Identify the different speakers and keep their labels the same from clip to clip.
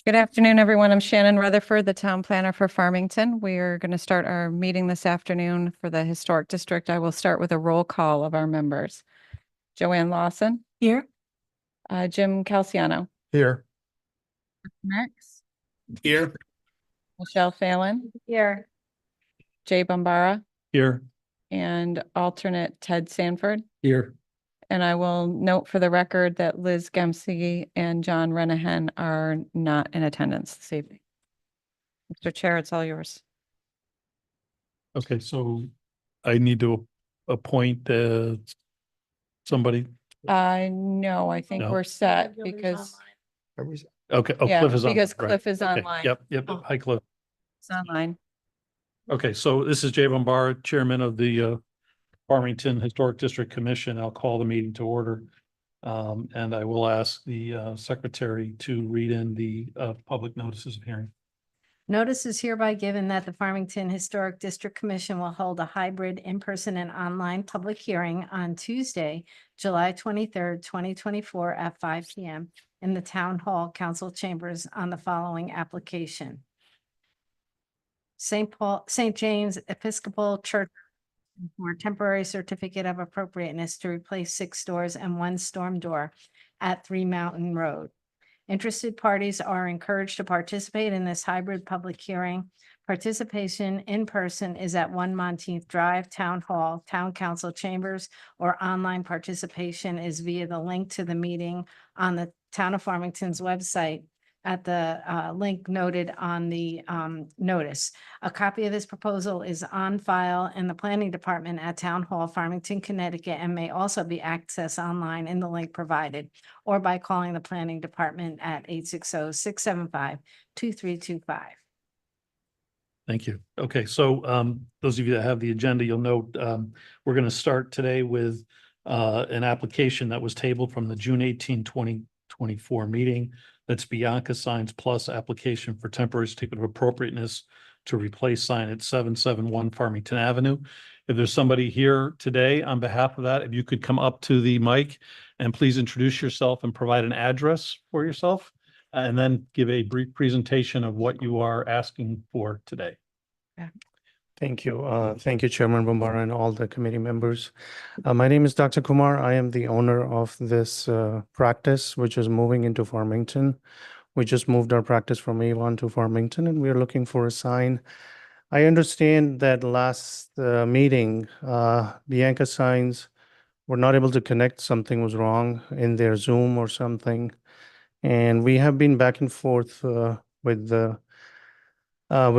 Speaker 1: Good afternoon, everyone. I'm Shannon Rutherford, the town planner for Farmington. We are going to start our meeting this afternoon for the Historic District. I will start with a roll call of our members. Joanne Lawson.
Speaker 2: Here.
Speaker 1: Jim Calciano.
Speaker 3: Here.
Speaker 1: Max.
Speaker 3: Here.
Speaker 1: Michelle Phelan.
Speaker 2: Here.
Speaker 1: Jay Bombara.
Speaker 3: Here.
Speaker 1: And alternate Ted Sanford.
Speaker 3: Here.
Speaker 1: And I will note for the record that Liz Gemsey and John Renahan are not in attendance this evening. Mr. Chair, it's all yours.
Speaker 3: Okay, so I need to appoint somebody.
Speaker 1: No, I think
Speaker 3: No.
Speaker 1: we're set because
Speaker 3: Okay, oh,
Speaker 1: yeah,
Speaker 3: Cliff is on.
Speaker 1: because
Speaker 3: right.
Speaker 1: Cliff is
Speaker 3: Okay,
Speaker 1: online.
Speaker 3: Yep.
Speaker 2: Oh.
Speaker 3: Hi, Cliff.
Speaker 1: It's online.
Speaker 3: Okay, so this is Jay Bombara, Chairman of the Farmington Historic District Commission. I'll call the meeting to order. And I will ask the secretary to read in the public notices of hearing.
Speaker 2: Notice is hereby given that the Farmington Historic District Commission will hold a hybrid in-person and online public hearing on Tuesday, July 23rd, 2024 at 5 p.m. in the Town Hall Council Chambers on the following application. St. James Episcopal Church for temporary certificate of appropriateness to replace 6 doors and 1 storm door at 3 Mountain Road. Interested parties are encouraged to participate in this hybrid public hearing. Participation in person is at 1 Monteith Drive, Town Hall, Town Council Chambers, or online participation is via the link to the meeting on the Town of Farmington's website at the link noted on the notice. A copy of this proposal is on file in the Planning Department at Town Hall, Farmington, Connecticut, and may also be accessed online in the link provided or by calling the Planning Department at 860-675-2325.
Speaker 3: Thank you. Okay, so those of you that have the agenda, you'll note we're going to start today with an application that was tabled from the June 18, 2024 meeting. That's Bianca Signs Plus application for temporary certificate of appropriateness to replace sign at 771 Farmington Avenue. If there's somebody here today on behalf of that, if you could come up to the mic and please introduce yourself and provide an address for yourself, and then give a brief presentation of what you are asking for today.
Speaker 4: Thank you. Thank you, Chairman Bombara and all the committee members. My name is Dr. Kumar. I am the owner of this practice, which is moving into Farmington. We just moved our practice from Avon to Farmington, and we are looking for a sign. I understand that last meeting, Bianca Signs were not able to connect. Something was wrong in their Zoom or something. And we have been back and forth with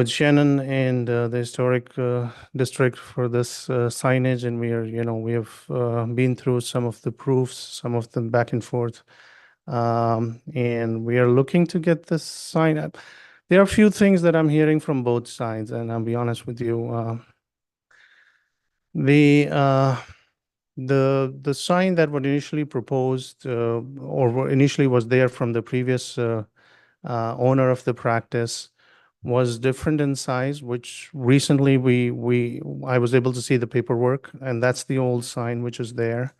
Speaker 4: Shannon and the historic district for this signage, and we have been through some of the proofs, some of them back and forth, and we are looking to get this sign up. There are a few things that I'm hearing from both sides, and I'll be honest with you. The sign that was initially proposed or initially was there from the previous owner of the practice was different in size, which recently I was able to see the paperwork, and that's the old sign which is there.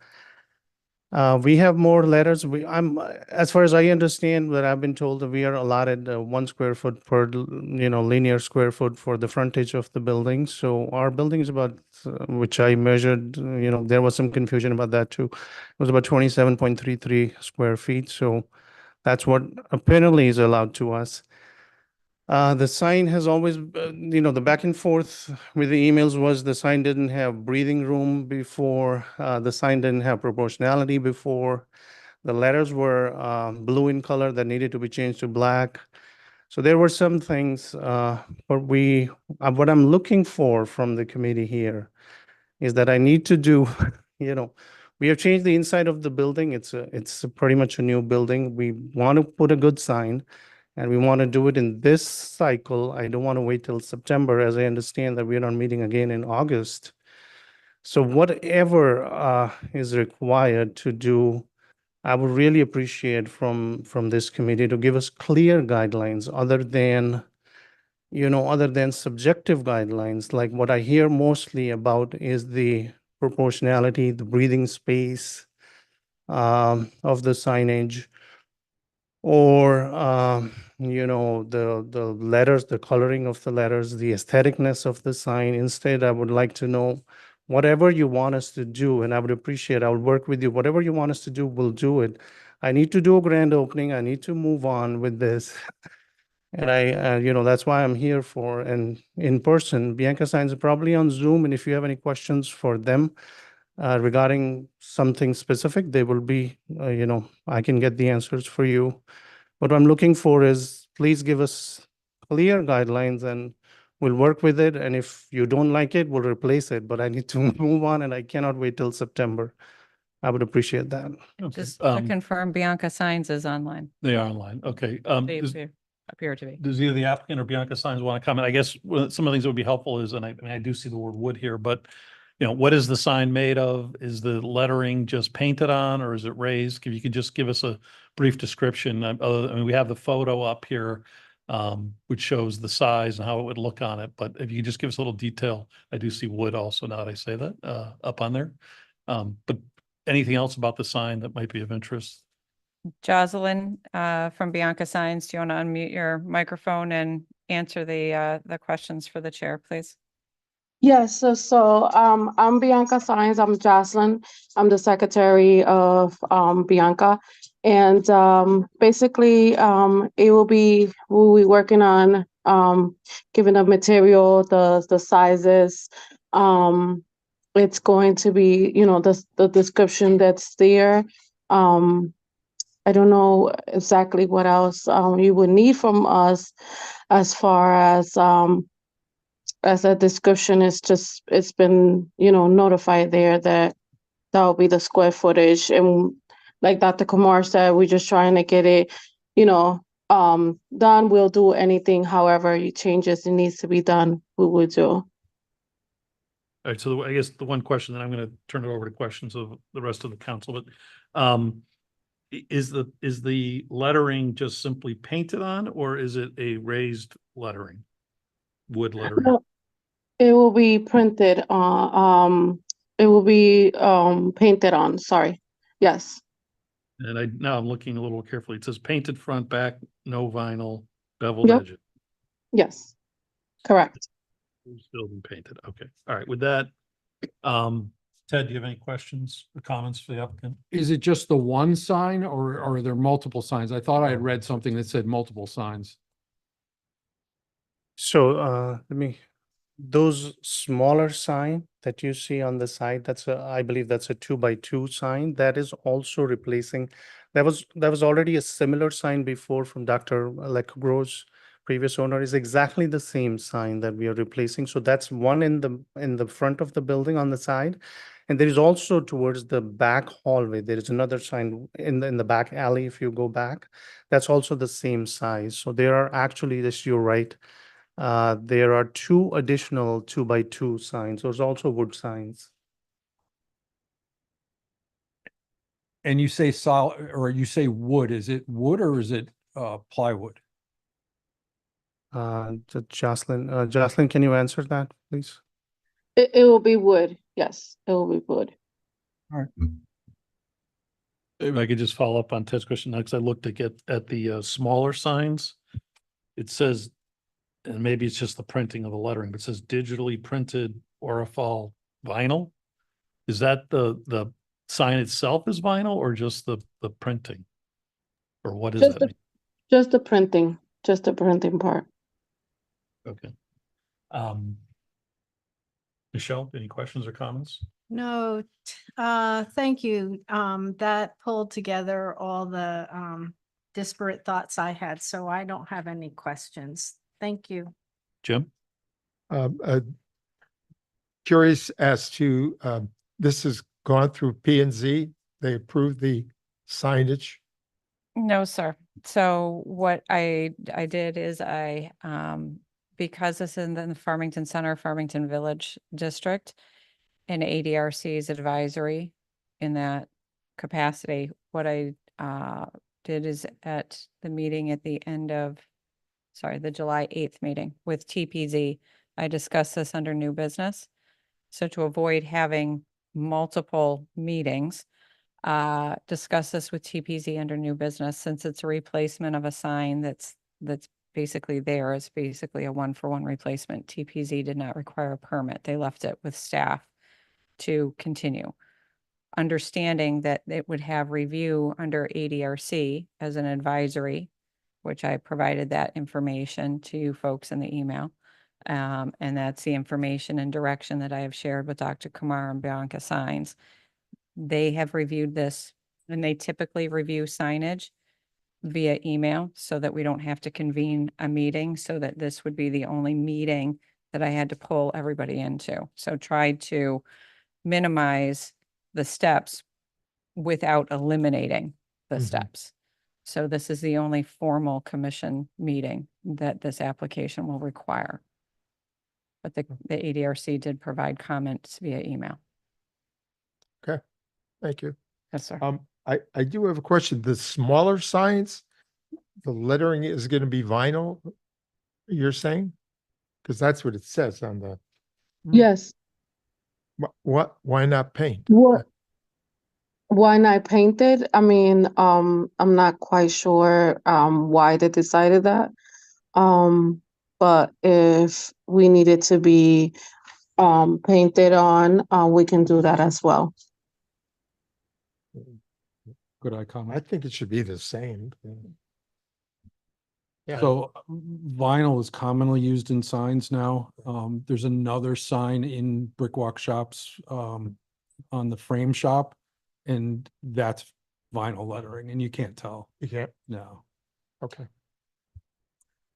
Speaker 4: We have more letters. As far as I understand, that I've been told that we are allotted 1 square foot per linear square foot for the frontage of the building. So our building is about, which I measured, there was some confusion about that too. It was about 27.33 square feet. So that's what apparently is allowed to us. The sign has always, the back and forth with the emails was the sign didn't have breathing room before. The sign didn't have proportionality before. The letters were blue in color that needed to be changed to black. So there were some things, but what I'm looking for from the committee here is that I need to do, we have changed the inside of the building. It's pretty much a new building. We want to put a good sign. And we want to do it in this cycle. I don't want to wait till September, as I understand that we're not meeting again in August. So whatever is required to do, I would really appreciate from this committee to give us clear guidelines other than subjective guidelines. Like what I hear mostly about is the proportionality, the breathing space of the signage. or the letters, the coloring of the letters, the aestheticness of the sign. Instead, I would like to know whatever you want us to do, and I would appreciate, I would work with you. Whatever you want us to do, we'll do it. I need to do a grand opening. I need to move on with this. And that's why I'm here for, and in person. Bianca Signs are probably on Zoom, and if you have any questions for them regarding something specific, they will be, I can get the answers for you. What I'm looking for is, please give us clear guidelines and we'll work with it. And if you don't like it, we'll replace it. But I need to move on, and I cannot wait till September. I would appreciate that.
Speaker 3: Okay.
Speaker 1: Just to confirm, Bianca Signs is online.
Speaker 3: They are online. Okay.
Speaker 1: They appear to be.
Speaker 3: Does either the applicant or Bianca Signs want to comment? I guess some of the things that would be helpful is, and I do see the word wood here, but what is the sign made of? Is the lettering just painted on, or is it raised? If you could just give us a brief description. We have the photo up here, which shows the size and how it would look on it. But if you could just give us a little detail, I do see wood also, now that I say that, up on there. But anything else about the sign that might be of interest?
Speaker 1: Jocelyn, from Bianca Signs, do you want to unmute your microphone and answer the questions for the chair, please?
Speaker 5: Yes, I'm Bianca Sines. I'm Jocelyn. I'm the secretary of Bianca. And basically we'll be working on giving the material, the sizes. It's going to be, the description that's there. I don't know exactly what else you would need from us as far as a description. It's been, notified there that will be the square footage. And like Dr. Kumar said, we're just trying to get it, done. We'll do anything, however changes it needs to be done, we will do.
Speaker 3: All right, so I guess the one question, then I'm going to turn it over to questions of the rest of the council, but is the lettering just simply painted on, or is it a raised lettering? Wood lettering?
Speaker 5: No, it will be printed it will be painted on, sorry. Yes.
Speaker 3: And now I'm looking a little carefully. It says painted front, back, no vinyl, beveled
Speaker 5: Yep.
Speaker 3: edges.
Speaker 5: Yes, correct.
Speaker 3: Still been painted. Okay. All right. With that, Ted, do you have any questions or comments for the applicant?
Speaker 6: Is it just the one sign, or are there multiple signs? I thought I had read something that said multiple signs.
Speaker 4: So those smaller sign that you see on the side, I believe that's a 2x2 sign. That is also replacing, that was already a similar sign before from Dr. Lecgro's previous owner, is exactly the same sign that we are replacing. So that's one in the front of the building on the side. And there is also towards the back hallway, there is another sign in the back alley. If you go back, that's also the same size. So there are actually, this, you're right. There are 2 additional 2x2 signs. Those are also wood signs.
Speaker 6: And you say solid, or you say wood. Is it wood or is it plywood?
Speaker 4: Jocelyn, can you answer that, please?
Speaker 5: It will be wood. Yes, it will be wood.
Speaker 6: All right.
Speaker 3: If I could just follow up on Ted's question, because I looked at the smaller signs. It says, and maybe it's just the printing of the lettering, but it says digitally printed Orifal vinyl. Is that the sign itself is vinyl, or just the printing? Or what is that?
Speaker 5: Just the printing part.
Speaker 3: Okay. Michelle, any questions or comments?
Speaker 2: No, thank you. That pulled together all the disparate thoughts I had, so I don't have any questions. Thank you.
Speaker 3: Jim?
Speaker 7: Curious as to, this has gone through P and Z. They approved the signage.
Speaker 1: No, sir. So what I did is because this is in the Farmington Center, Farmington Village District, and ADRC's advisory in that capacity, what I did is at the meeting at the end of, the July 8th meeting with TPZ, I discussed this under new business. So to avoid having multiple meetings, Discuss this with TPZ under new business, since it's a replacement of a sign that's basically there. It's basically a one-for-one replacement. TPZ did not require a permit. They left it with staff to continue. Understanding that it would have review under ADRC as an advisory, which I provided that information to you folks in the email. And that's the information and direction that I have shared with Dr. Kumar and Bianca Signs. They have reviewed this, and they typically review signage via email so that we don't have to convene a meeting, so that this would be the only meeting that I had to pull everybody into. So tried to minimize the steps without eliminating the
Speaker 7: Mhm.
Speaker 1: steps. So this is the only formal commission meeting that this application will require. But the ADRC did provide comments via email.
Speaker 7: Thank you.
Speaker 1: Yes, sir.
Speaker 7: I do have a question. The smaller signs, the lettering is going to be vinyl, you're saying? Because that's what it says on the,
Speaker 5: Yes.
Speaker 7: why not paint?
Speaker 5: What? Why not painted? I mean, I'm not quite sure why they decided that. But if we needed to be painted on, we can do that as well.
Speaker 6: Could I
Speaker 7: I
Speaker 6: comment?
Speaker 7: think it should be the same. Yeah.
Speaker 6: So vinyl is commonly used in signs now. There's another sign in Brickwalk shops, on the frame shop. And that's vinyl lettering and you can't tell.
Speaker 7: You can't,
Speaker 6: No.
Speaker 7: okay.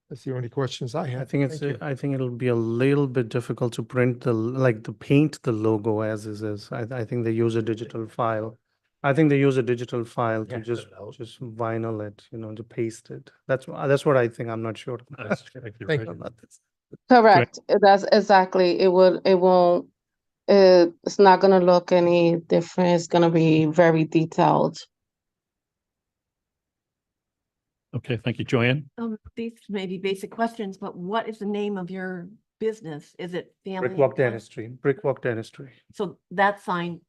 Speaker 7: That's the only questions I
Speaker 4: I
Speaker 7: had.
Speaker 4: think it's,
Speaker 7: Thank you.
Speaker 4: I think it'll be a little bit difficult to print the paint the logo as is. I think they use a digital file. I think they use a digital file to
Speaker 7: Yeah,
Speaker 4: just
Speaker 7: cut it out.
Speaker 4: vinyl it, to paste it. That's what I think. I'm not sure.
Speaker 3: That's exactly
Speaker 7: Thank
Speaker 3: right.
Speaker 7: you.
Speaker 4: About this.
Speaker 5: Correct. That's exactly. It won't, it's not gonna look any different. It's gonna be very detailed.
Speaker 3: Okay, thank you, Joanne.
Speaker 8: These may be basic questions, but what is the name of your business? Is it Family? and
Speaker 4: Brickwalk
Speaker 8: Cos-
Speaker 4: Dentistry, Brickwalk Dentistry.
Speaker 8: So that sign,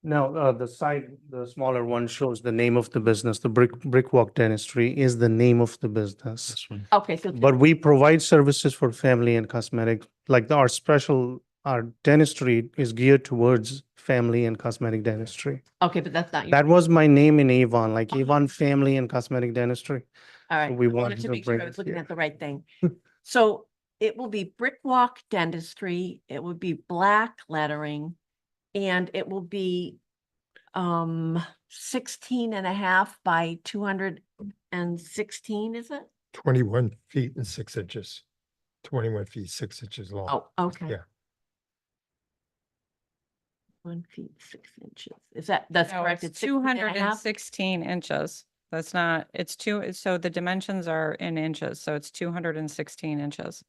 Speaker 4: No, the side, the smaller one shows the name of the business. The Brickwalk Dentistry is the name of the business.
Speaker 3: This one.
Speaker 8: okay, so.
Speaker 4: But we provide services for family and cosmetic, like our dentistry is geared towards family and cosmetic dentistry.
Speaker 8: Okay, but that's not your.
Speaker 4: That was my name in Avon, like Avon Family and Cosmetic Dentistry.
Speaker 8: All right.
Speaker 4: we
Speaker 8: I
Speaker 4: wanted
Speaker 8: wanted
Speaker 4: to
Speaker 8: to make sure
Speaker 4: bring
Speaker 8: I
Speaker 4: it
Speaker 8: was looking
Speaker 4: here.
Speaker 8: at the right thing. So it will be Brickwalk Dentistry, it would be black lettering, and it will be 16.5 by 216, is it?
Speaker 7: 21 feet and 6 inches. 21 feet, 6 inches long.
Speaker 8: Oh, okay.
Speaker 7: Yeah.
Speaker 8: 1 feet, 6 inches. Is that's
Speaker 1: No,
Speaker 8: correct?
Speaker 1: it's
Speaker 8: It's 16.5?
Speaker 1: 216 inches. That's not, so the dimensions are in inches, so it's 216 inches.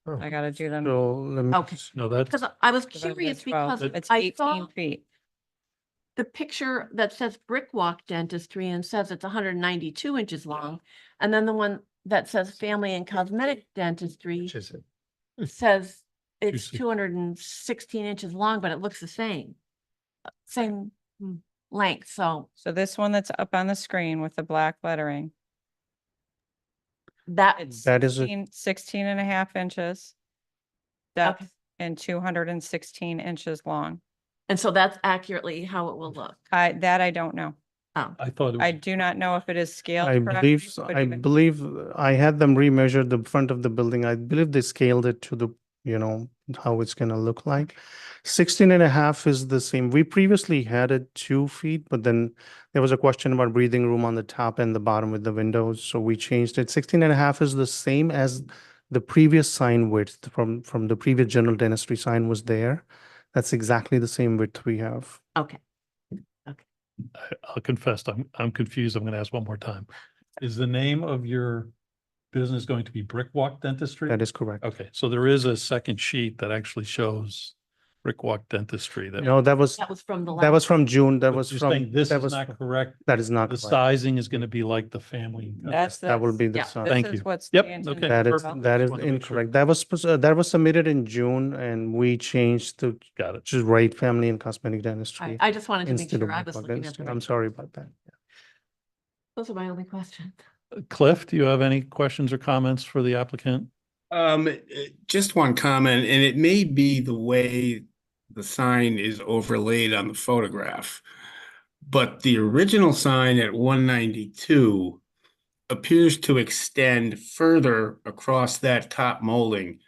Speaker 7: Oh.
Speaker 1: I gotta do them.
Speaker 4: So let me,
Speaker 8: Okay.
Speaker 3: No, that's,
Speaker 8: Because I was
Speaker 1: divided by
Speaker 8: curious
Speaker 1: 12.
Speaker 8: because
Speaker 1: It's
Speaker 8: I
Speaker 1: 18
Speaker 8: saw
Speaker 1: feet.
Speaker 8: the picture that says Brickwalk Dentistry and says it's 192 inches long. And then the one that says Family and Cosmetic Dentistry
Speaker 7: Which is it?
Speaker 8: says it's
Speaker 3: 260.
Speaker 8: 216 inches long, but it looks the same. Same length, so
Speaker 1: So this one that's up on the screen with the black lettering, it's
Speaker 4: That is a-
Speaker 1: 16 and a half inches
Speaker 8: Okay.
Speaker 1: depth and 216 inches long.
Speaker 8: and so that's accurately how it will look.
Speaker 1: I don't know.
Speaker 8: Oh,
Speaker 3: I thought it
Speaker 1: I
Speaker 3: was,
Speaker 1: do not know if it is scaled
Speaker 4: I
Speaker 1: correctly.
Speaker 4: believe,
Speaker 1: but
Speaker 4: I
Speaker 1: even-
Speaker 4: believe I had them remeasure the front of the building. I believe they scaled it to the, how it's gonna look like. 16.5 is the same. We previously had it 2 feet, but then there was a question about breathing room on the top and the bottom with the windows, so we changed it. 16.5 is the same as the previous sign width from the previous general dentistry sign was there. That's exactly the same width we have.
Speaker 8: okay.
Speaker 3: I'll confess, I'm confused. I'm going to ask one more time. Is the name of your business going to be Brickwalk Dentistry?
Speaker 4: That is correct.
Speaker 3: Okay, so there is a second sheet that actually shows Brick Walk Dentistry. That
Speaker 4: No,
Speaker 8: That was from the last.
Speaker 4: that was from June. That
Speaker 3: But
Speaker 4: was
Speaker 3: you're
Speaker 4: from,
Speaker 3: saying this
Speaker 4: that
Speaker 3: is
Speaker 4: was,
Speaker 3: not correct.
Speaker 4: that is not
Speaker 3: The
Speaker 4: correct.
Speaker 3: sizing is going to be like the family.
Speaker 1: That's,
Speaker 4: That will
Speaker 1: that's,
Speaker 4: be the
Speaker 8: yeah,
Speaker 4: sign.
Speaker 1: this
Speaker 3: Thank
Speaker 1: is
Speaker 3: you.
Speaker 1: what's
Speaker 3: Yep,
Speaker 1: the
Speaker 3: okay.
Speaker 1: intention
Speaker 4: That is,
Speaker 1: as well.
Speaker 4: that is
Speaker 3: Just wanted to make sure.
Speaker 4: incorrect. That was submitted in June and we changed to
Speaker 3: Got it.
Speaker 4: just write family and cosmetic
Speaker 8: I,
Speaker 4: dentistry
Speaker 8: I just wanted to make
Speaker 4: instead of
Speaker 8: sure I
Speaker 4: Brick
Speaker 8: was
Speaker 4: Walk
Speaker 8: looking at
Speaker 4: Dentistry.
Speaker 8: the
Speaker 4: I'm
Speaker 8: right.
Speaker 4: sorry about that.
Speaker 8: Those are my only questions.
Speaker 3: Cliff, do you have any questions or comments for the applicant?
Speaker 9: Just one comment, and it may be the way the sign is overlaid on the photograph. But the original sign at 192 appears to extend further across that top molding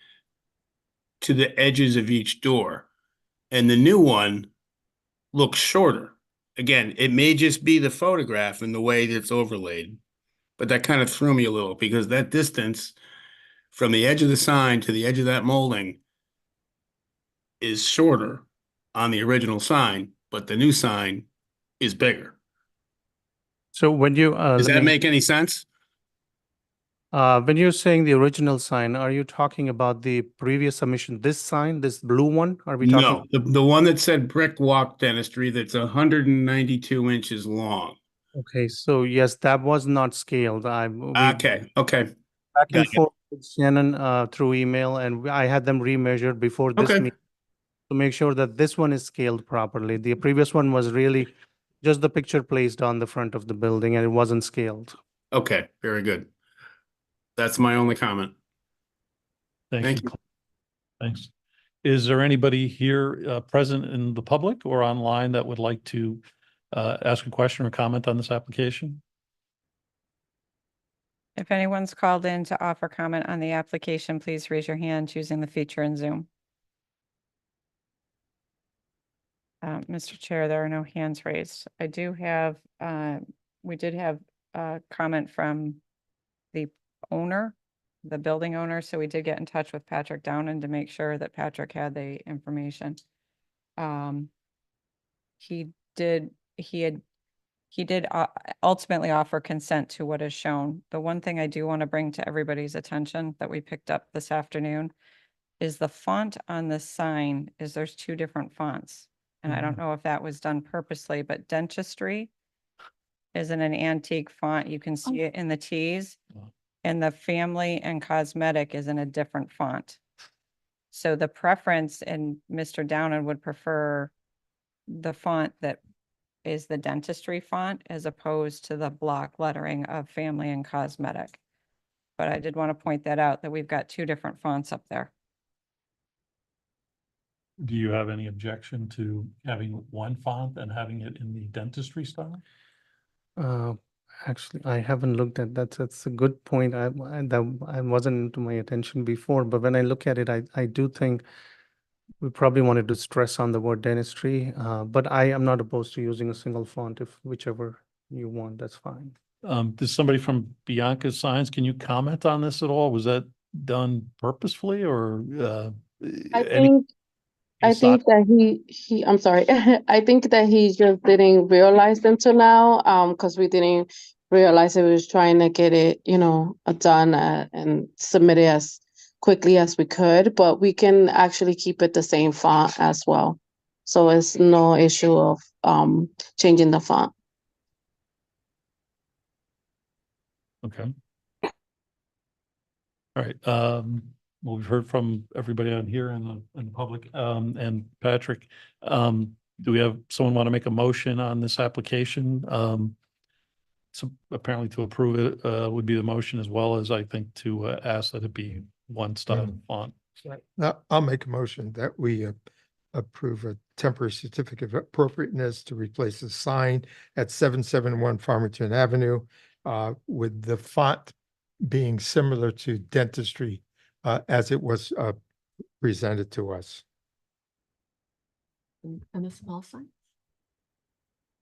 Speaker 9: to the edges of each door. And the new one looks shorter. Again, it may just be the photograph and the way that it's overlaid, but that kind of threw me a little because that distance from the edge of the sign to the edge of that molding is shorter on the original sign, but the new sign is bigger.
Speaker 4: So when you,
Speaker 9: Does that make any sense?
Speaker 4: when you're saying the original sign, are you talking about the previous submission, this sign, this blue one? Are we talking?
Speaker 9: No, the one that said Brick Walk Dentistry that's 192 inches long.
Speaker 4: Okay, so yes, that was not scaled. We
Speaker 9: Okay,
Speaker 4: back
Speaker 9: got
Speaker 4: and
Speaker 9: it.
Speaker 4: forth with Shannon through email, and I had them remeasured before this
Speaker 9: Okay.
Speaker 4: meeting to make sure that this one is scaled properly. The previous one was really just the picture placed on the front of the building, and it wasn't scaled.
Speaker 9: Okay, very good. That's my only comment.
Speaker 3: Thank
Speaker 9: Thank
Speaker 3: you. Thanks. Is there anybody here present in the public or online that would like to ask a question or comment on this application?
Speaker 1: If anyone's called in to offer comment on the application, please raise your hand using the feature in Zoom. Mr. Chair, there are no hands raised. I do have, we did have a comment from the owner, the building owner, so we did get in touch with Patrick Downen to make sure that Patrick had the information. He did ultimately offer consent to what is shown. The one thing I do want to bring to everybody's attention that we picked up this afternoon is the font on the sign is there's two different fonts. And I don't know if that was done purposely, but dentistry is in an antique font. You can see it in the T's. And the family and cosmetic is in a different font. So the preference, and Mr. Downen would prefer the font that is the dentistry font as opposed to the block lettering of family and cosmetic. But I did want to point that out, that we've got two different fonts up there.
Speaker 3: Do you have any objection to having one font and having it in the dentistry style?
Speaker 4: Actually, I haven't looked at that. That's a good point. That wasn't into my attention before, but when I look at it, I do think we probably wanted to stress on the word dentistry, but I am not opposed to using a single font if whichever you want, that's fine.
Speaker 3: Does somebody from Bianca Signs, can you comment on this at all? Was that done purposefully or
Speaker 5: I think that I'm sorry. I think that he just didn't realize until now, because we didn't realize that we was trying to get it, done and submit it as quickly as we could, but we can actually keep it the same font as well. So it's no issue of changing the font.
Speaker 3: Okay. All right, well, we've heard from everybody on here in the public, and Patrick, do we have, someone want to make a motion on this application? So apparently to approve it, would be the motion, as well as I think to ask that it be one style font.
Speaker 7: I'll make a motion that we approve a temporary certificate of appropriateness to replace the sign at 771 Farmington Avenue with the font being similar to dentistry as it was presented to us.
Speaker 8: And the small sign?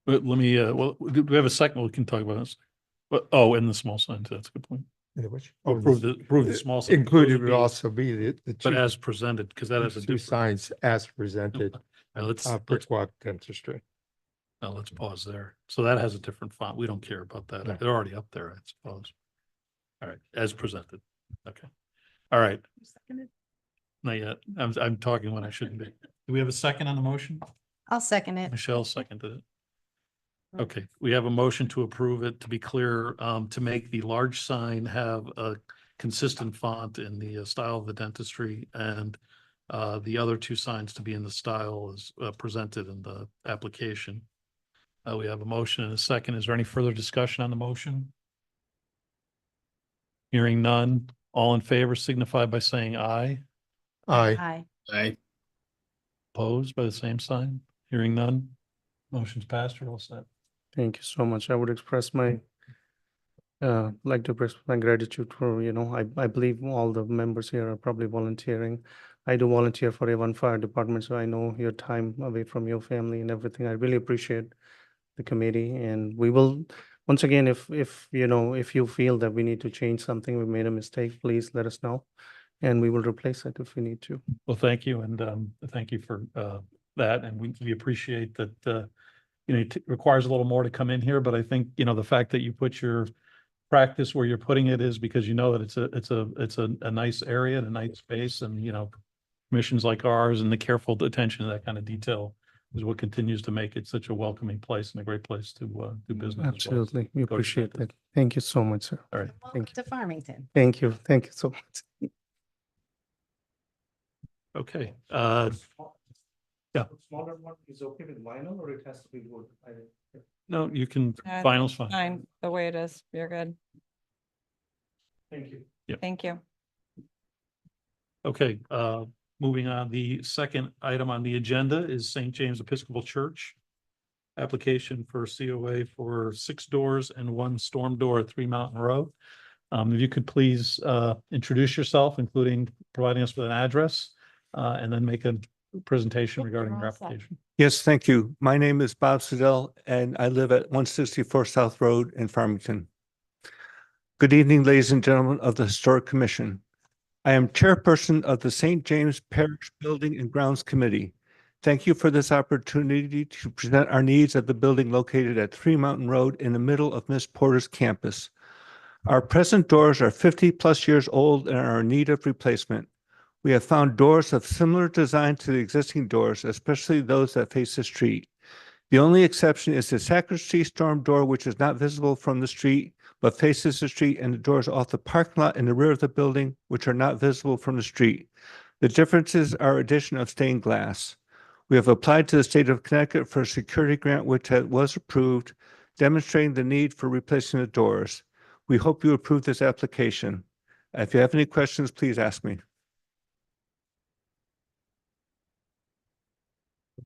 Speaker 3: But let me, well, do we have a second? We can talk about this. But, oh, and the small sign, too, that's a good point.
Speaker 7: Which
Speaker 3: Approve the small sign.
Speaker 7: included
Speaker 3: Those
Speaker 7: would
Speaker 3: be-
Speaker 7: also be the
Speaker 3: But
Speaker 7: two,
Speaker 3: as presented, because that has a
Speaker 7: two
Speaker 3: different.
Speaker 7: signs as presented.
Speaker 3: Let's
Speaker 7: Brick Walk Dentistry.
Speaker 3: Now let's pause there. So that has a different font. We don't care about that.
Speaker 7: No.
Speaker 3: They're already up there, I suppose. All right, as presented. Okay. All right. Not yet. I'm talking when I shouldn't be. Do we have a second on the motion?
Speaker 2: I'll second it.
Speaker 3: Michelle seconded it. Okay, we have a motion to approve it. To be clear, to make the large sign have a consistent font in the style of the dentistry, and the other two signs to be in the style as presented in the application. We have a motion and a second. Is there any further discussion on the motion? Hearing none, all in favor signify by saying aye.
Speaker 7: Aye.
Speaker 2: Aye.
Speaker 9: I,
Speaker 3: Opposed by the same sign? Hearing none. Motion's passed. You're all set.
Speaker 4: Thank you so much. I would express my, like to express my gratitude for, I believe all the members here are probably volunteering. I do volunteer for Avon Fire Department, so I know your time away from your family and everything. I really appreciate the committee, and we will, once again, if you feel that we need to change something, we made a mistake, please let us know, and we will replace it if we need to.
Speaker 3: Well, thank you, and thank you for that, and we appreciate that. It requires a little more to come in here, but I think, the fact that you put your practice where you're putting it is because you know that it's a nice area and a nice space, and commissions like ours and the careful attention to that kind of detail is what continues to make it such a welcoming place and a great place to do business. as well.
Speaker 4: Absolutely, we
Speaker 3: Go to
Speaker 4: appreciate
Speaker 3: dentist.
Speaker 4: that. Thank you so much, sir.
Speaker 3: All right.
Speaker 2: Welcome
Speaker 4: Thank
Speaker 2: to Farmington.
Speaker 4: Thank you so much.
Speaker 3: Okay.
Speaker 4: Smaller one is okay with vinyl, or it has to be wood?
Speaker 3: No, you can,
Speaker 1: Uh,
Speaker 3: final's fine.
Speaker 1: Fine, the way it is. You're good.
Speaker 4: Thank you.
Speaker 1: Thank you.
Speaker 3: Okay, moving on, the second item on the agenda is St. James Episcopal Church. Application for COA for 6 doors and 1 storm door at 3 Mountain Road. If you could please introduce yourself, including providing us with an address, and then make a presentation regarding your
Speaker 2: all set.
Speaker 3: application.
Speaker 10: Yes, thank you. My name is Bob Siddell, and I live at 164 South Road in Farmington. Good evening, ladies and gentlemen of the Historic Commission. I am chairperson of the St. James Parish Building and Grounds Committee. Thank you for this opportunity to present our needs of the building located at 3 Mountain Road in the middle of Miss Porter's campus. Our present doors are 50+ years old and are in need of replacement. We have found doors of similar design to the existing doors, especially those that face the street. The only exception is the sacristy storm door, which is not visible from the street, but faces the street, and the doors off the parking lot in the rear of the building, which are not visible from the street. The differences are addition of stained glass. We have applied to the state of Connecticut for a security grant, which was approved, demonstrating the need for replacing the doors. We hope you approve this application. If you have any questions, please ask me.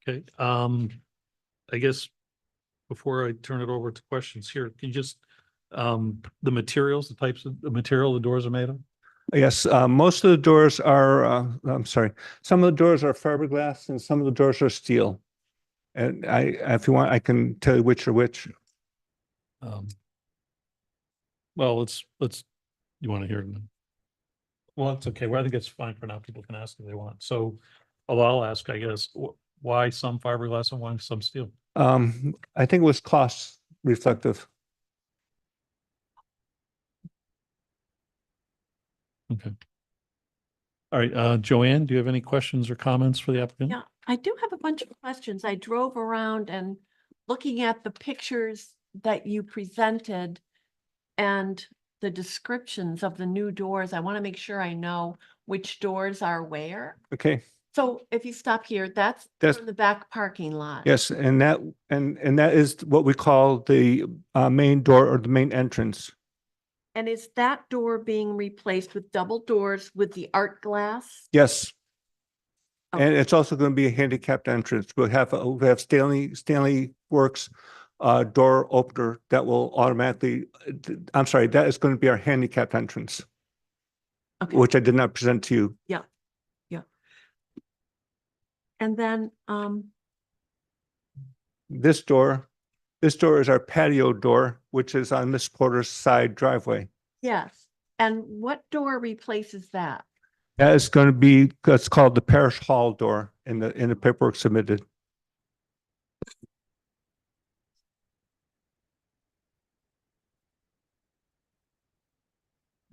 Speaker 3: Okay, I guess before I turn it over to questions here, can you just, the materials, the types of the material the doors are made of?
Speaker 10: Yes, most of the doors are, some of the doors are fiberglass and some of the doors are steel. And if you want, I can tell you which are which.
Speaker 3: Well, you want to hear them? Well, it's okay. Well, I think it's fine for now. People can ask if they want. So I'll ask, I guess, why some fiberglass and why some steel?
Speaker 10: I think it was cost reflective.
Speaker 3: Okay. All right, Joanne, do you have any questions or comments for the applicant?
Speaker 8: Yeah, I do have a bunch of questions. I drove around and looking at the pictures that you presented and the descriptions of the new doors. I want to make sure I know which doors are where.
Speaker 10: Okay,
Speaker 8: So if you stop here, that's
Speaker 10: That's-
Speaker 8: from the back parking lot.
Speaker 10: yes, and that is what we call the main door or the main entrance.
Speaker 8: And is that door being replaced with double doors with the art glass?
Speaker 10: Yes. And
Speaker 8: Okay.
Speaker 10: it's also going to be a handicapped entrance. We'll have Stanley Works door opener that will automatically, I'm sorry, that is going to be our handicapped entrance,
Speaker 8: Okay.
Speaker 10: which I did not present to you.
Speaker 8: Yeah. And then,
Speaker 10: This door is our patio door, which is on Miss Porter's side driveway.
Speaker 8: yes. And what door replaces that?
Speaker 10: That is going to be, that's called the parish hall door in the paperwork submitted.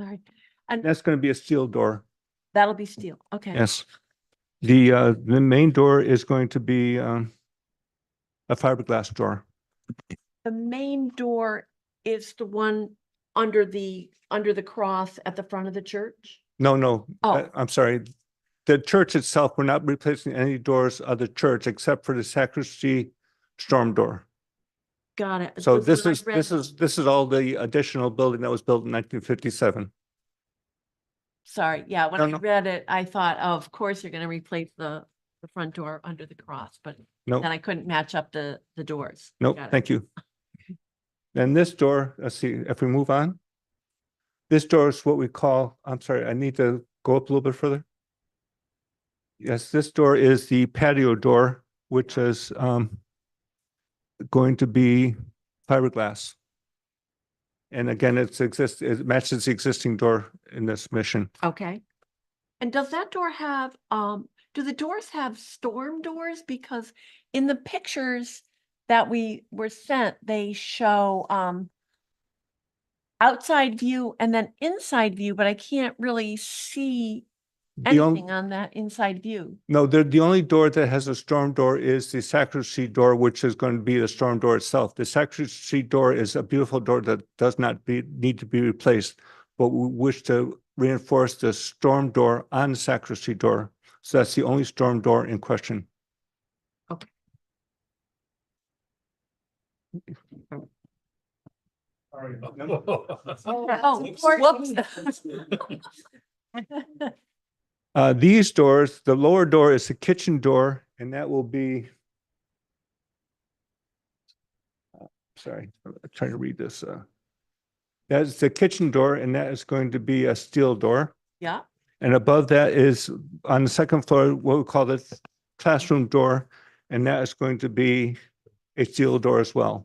Speaker 8: All right. And
Speaker 10: That's going to be a steel door.
Speaker 8: that'll be steel. Okay.
Speaker 10: Yes. The main door is going to be a fiberglass door.
Speaker 8: The main door is the one under the cross at the front of the church?
Speaker 10: No, no,
Speaker 8: Oh.
Speaker 10: I'm sorry. The church itself, we're not replacing any doors of the church except for the sacristy storm door.
Speaker 8: Got it.
Speaker 10: So
Speaker 8: Because
Speaker 10: this
Speaker 8: when I
Speaker 10: is,
Speaker 8: read-
Speaker 10: this is all the additional building that was built in 1957.
Speaker 8: Sorry, yeah, when
Speaker 10: No,
Speaker 8: I
Speaker 10: no.
Speaker 8: read it, I thought, oh, of course, you're gonna replace the front door under the cross, but
Speaker 10: No,
Speaker 8: then I couldn't match up the doors.
Speaker 10: no,
Speaker 8: Got it.
Speaker 10: thank you. And this door, let's see, if we move on. This door is what we call, I'm sorry, I need to go up a little bit further. Yes, this door is the patio door, which is going to be fiberglass. And again, it matches the existing door in this mission.
Speaker 8: Okay. And does that door have, do the doors have storm doors? Because in the pictures that we were sent, they show, outside view and then inside view, but I can't really see
Speaker 10: The only,
Speaker 8: anything on that inside view.
Speaker 10: no, the only door that has a storm door is the sacristy door, which is going to be the storm door itself. The sacristy door is a beautiful door that does not need to be replaced, but we wish to reinforce the storm door on the sacristy door. So that's the only storm door in question.
Speaker 8: Okay. Oh, whoops.
Speaker 10: These doors, the lower door is the kitchen door, and that will be. Sorry, I'm trying to read this. That's the kitchen door, and that is going to be a steel door.
Speaker 8: Yeah,
Speaker 10: And above that is on the second floor, what we call the classroom door, and that is going to be a steel door as well.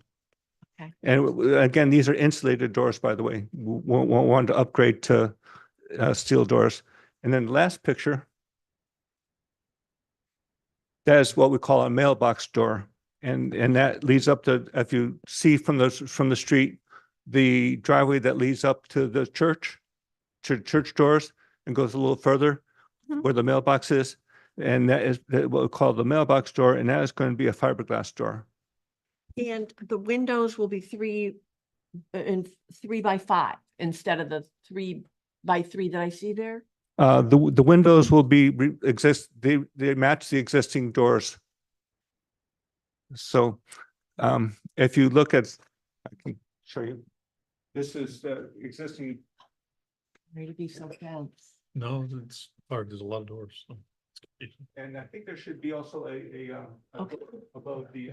Speaker 8: Okay.
Speaker 10: And again, these are insulated doors, by the way. We want to upgrade to steel doors. And then the last picture, that is what we call a mailbox door. And that leads up to, if you see from the street, the driveway that leads up to the church doors and goes a little further
Speaker 8: Mhm.
Speaker 10: where the mailbox is. And that is what we call the mailbox door, and that is going to be a fiberglass door.
Speaker 8: and the windows will be 3x5 instead of the 3x3 that I see there.
Speaker 10: The windows will be they match the existing doors. So if you look at, I can show you. This is the existing.
Speaker 8: Ready to be so dense.
Speaker 3: No, it's hard. There's a lot of doors. so it's-
Speaker 10: And I think there should be also
Speaker 8: Okay.
Speaker 10: above the,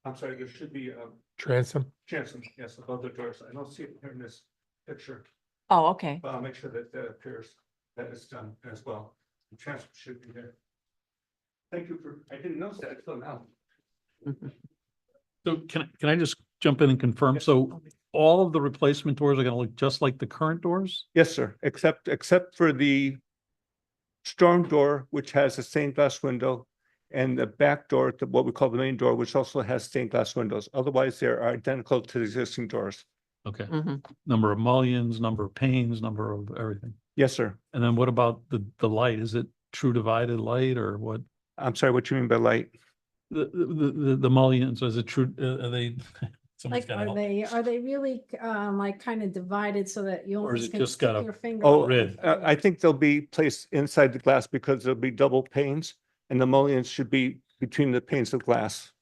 Speaker 10: I'm sorry, there should be a
Speaker 7: Transom.
Speaker 10: transom, yes, above the doors. I don't see it here in this picture,
Speaker 8: Oh, okay.
Speaker 10: but I'll make sure that that appears, that is done as well. The transom should be there. Thank you I didn't notice that until now.
Speaker 3: So can I just jump in and confirm?
Speaker 10: Yes.
Speaker 3: So all of the replacement doors are gonna look just like the current doors?
Speaker 10: Yes, sir, except for the storm door, which has a stained glass window, and the back door, what we call the main door, which also has stained glass windows. Otherwise, they are identical to the existing doors.
Speaker 3: Okay,
Speaker 8: Mhm.
Speaker 3: number of mullions, number of panes, number of everything.
Speaker 10: Yes, sir.
Speaker 3: And then what about the light? Is it true divided light or what?
Speaker 10: I'm sorry, what you mean by light?
Speaker 3: The mullions, is it true, are they? someone's
Speaker 2: Like,
Speaker 3: gotta help.
Speaker 2: are they really, like kind of divided so that you
Speaker 3: Or is
Speaker 2: almost
Speaker 3: it
Speaker 2: can
Speaker 3: just
Speaker 2: stick
Speaker 3: got a-
Speaker 2: your finger?
Speaker 10: Oh,
Speaker 3: Red.
Speaker 10: I think they'll be placed inside the glass because there'll be double panes, and the mullions should be between the panes of glass.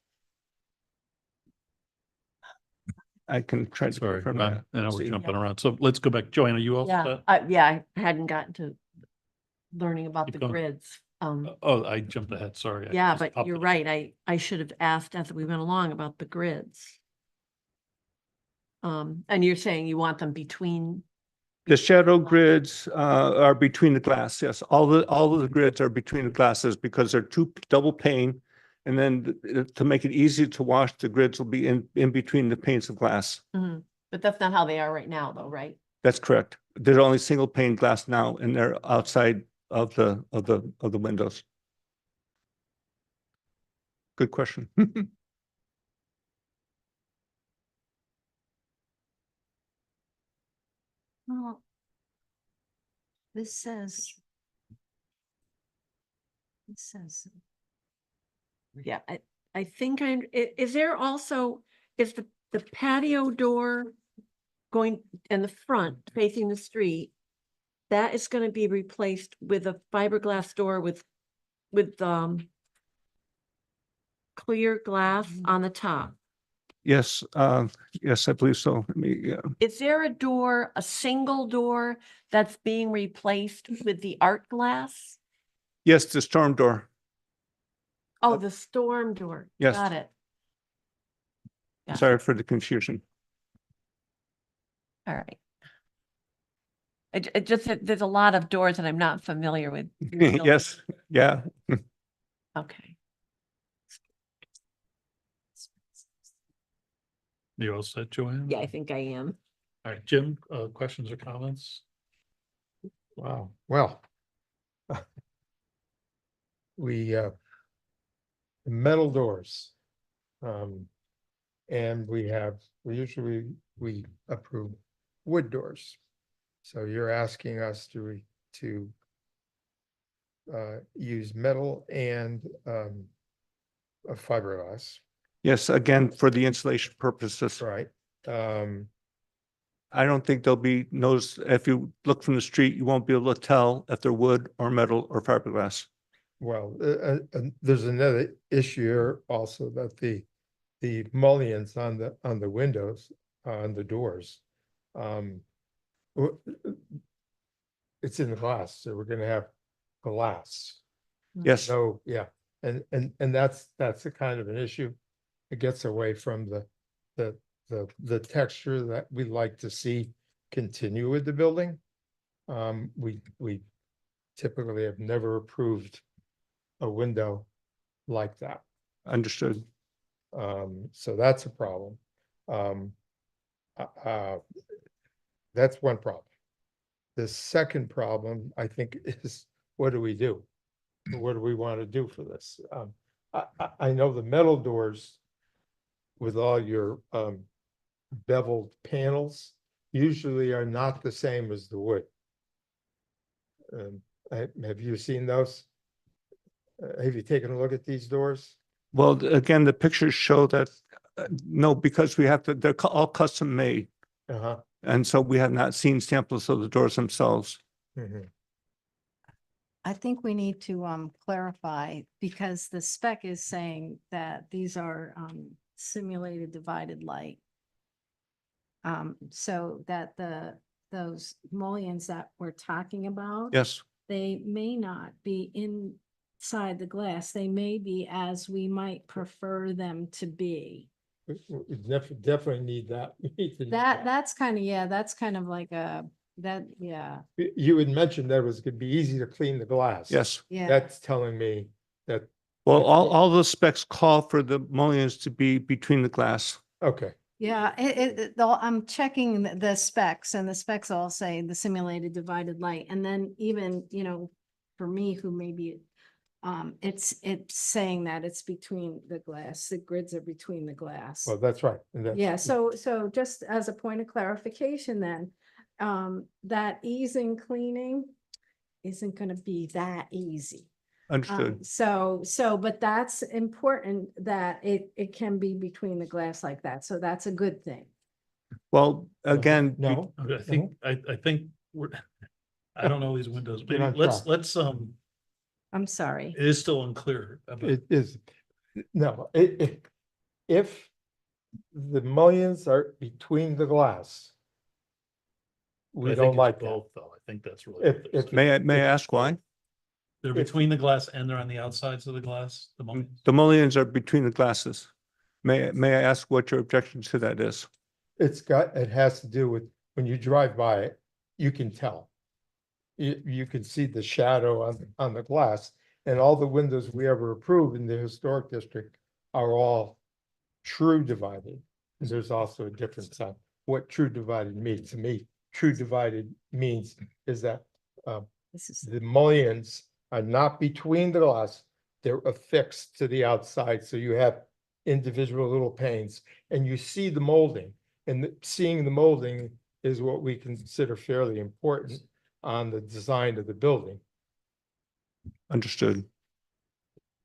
Speaker 10: I can try to
Speaker 3: Sorry,
Speaker 10: confirm
Speaker 3: I
Speaker 10: that.
Speaker 3: know
Speaker 10: See.
Speaker 3: we're jumping around. So let's go back. Joanna, you all
Speaker 8: Yeah,
Speaker 3: set?
Speaker 8: I hadn't gotten to learning about
Speaker 3: Keep
Speaker 8: the
Speaker 3: going.
Speaker 8: grids.
Speaker 3: Oh, I jumped ahead, sorry. I
Speaker 8: Yeah,
Speaker 3: just
Speaker 8: but
Speaker 3: popped
Speaker 8: you're
Speaker 3: it.
Speaker 8: right. I should have asked as we went along about the grids. And you're saying you want them between,
Speaker 10: The shadow grids are between the glass, yes. All of the grids are between the glasses because they're two double pane. And then to make it easy to wash, the grids will be in between the panes of glass.
Speaker 8: Mhm. But that's not how they are right now though, right?
Speaker 10: That's correct. There's only single pane glass now, and they're outside of the windows. Good question.
Speaker 2: Well, this says. It says,
Speaker 8: Yeah, I think is there also, is the patio door going in the front facing the street? That is gonna be replaced with a fiberglass door with clear glass on the top.
Speaker 10: Yes, yes, I believe so. Let me,
Speaker 8: Is there a door, a single door that's being replaced with the art glass?
Speaker 10: yes, the storm door.
Speaker 8: Oh, the storm door.
Speaker 10: Yes.
Speaker 8: Got it. Yeah.
Speaker 10: Sorry for the confusion.
Speaker 8: All right. It just, there's a lot of doors that I'm not familiar with.
Speaker 10: Yes, yeah.
Speaker 8: Okay.
Speaker 3: You all set, Joanne?
Speaker 8: Yeah, I think I am.
Speaker 3: All right, Jim, questions or comments?
Speaker 7: Wow, well. We, metal doors. And we usually, we approve wood doors. So you're asking us to use metal and, a fiberglass,
Speaker 10: Yes, again, for the insulation purposes.
Speaker 7: right?
Speaker 10: I don't think there'll be notice, if you look from the street, you won't be able to tell if they're wood or metal or fiberglass.
Speaker 7: Well, there's another issue here also, that the mullions on the windows, on the doors. w- It's in the glass, so we're gonna have glass.
Speaker 8: Mm-hmm.
Speaker 10: Yes,
Speaker 7: So, yeah, and that's a kind of an issue. It gets away from the texture that we like to see continue with the building. We typically have never approved a window like that.
Speaker 10: understood.
Speaker 7: So that's a problem. That's one problem. The second problem, I think, is what do we do? What do we want to do for this? I know the metal doors with all your beveled panels usually are not the same as the wood. Have you seen those? Have you taken a look at these doors?
Speaker 10: Well, again, the pictures show that, no, because we have to, they're all custom made.
Speaker 7: Uh-huh.
Speaker 10: And so we have not seen samples of the doors themselves.
Speaker 7: Mhm.
Speaker 2: I think we need to clarify, because the spec is saying that these are simulated divided light. So that those mullions that we're talking about.
Speaker 10: Yes,
Speaker 2: They may not be inside the glass. They may be as we might prefer them to be.
Speaker 7: We definitely need that. We need to know
Speaker 2: That's kind of, yeah, that's kind of like yeah,
Speaker 7: You had mentioned that it was gonna be easy to clean the glass.
Speaker 10: yes.
Speaker 2: yeah.
Speaker 7: That's telling me that,
Speaker 10: Well, all the specs call for the mullions to be between the glass.
Speaker 7: okay,
Speaker 2: Yeah, though I'm checking the specs, and the specs all say the simulated divided light. And then even, for me, who maybe, it's saying that it's between the glass, the grids are between the glass.
Speaker 7: well, that's right. And that's-
Speaker 2: Yeah, so just as a point of clarification then, that ease in cleaning isn't gonna be that easy.
Speaker 10: Understood.
Speaker 2: But that's important that it can be between the glass like that, so that's a good thing.
Speaker 10: Well, again.
Speaker 7: No,
Speaker 3: Okay, I think we're, I don't know these windows,
Speaker 7: Get on
Speaker 3: maybe let's,
Speaker 7: track.
Speaker 2: I'm sorry.
Speaker 3: it is still unclear about.
Speaker 7: it is, no, if the mullions are between the glass,
Speaker 3: I
Speaker 7: we
Speaker 3: think
Speaker 7: don't
Speaker 3: it's
Speaker 7: like that.
Speaker 3: both, though. I think that's really.
Speaker 7: If-
Speaker 3: what they're
Speaker 7: if-
Speaker 3: saying.
Speaker 10: May I ask why?
Speaker 3: They're between the glass and they're on the outsides of the glass, the mullions.
Speaker 10: The mullions are between the glasses. May I ask what your objection to that is?
Speaker 7: It has to do with, when you drive by it, you can tell. You can see the shadow on the glass, and all the windows we ever approved in the historic district are all true divided. And there's also a difference on what true divided means. To me, true divided means is that
Speaker 2: This is,
Speaker 7: the mullions are not between the glass, they're affixed to the outside, so you have individual little panes, and you see the molding, and seeing the molding is what we consider fairly important on the design of the building.
Speaker 10: Understood.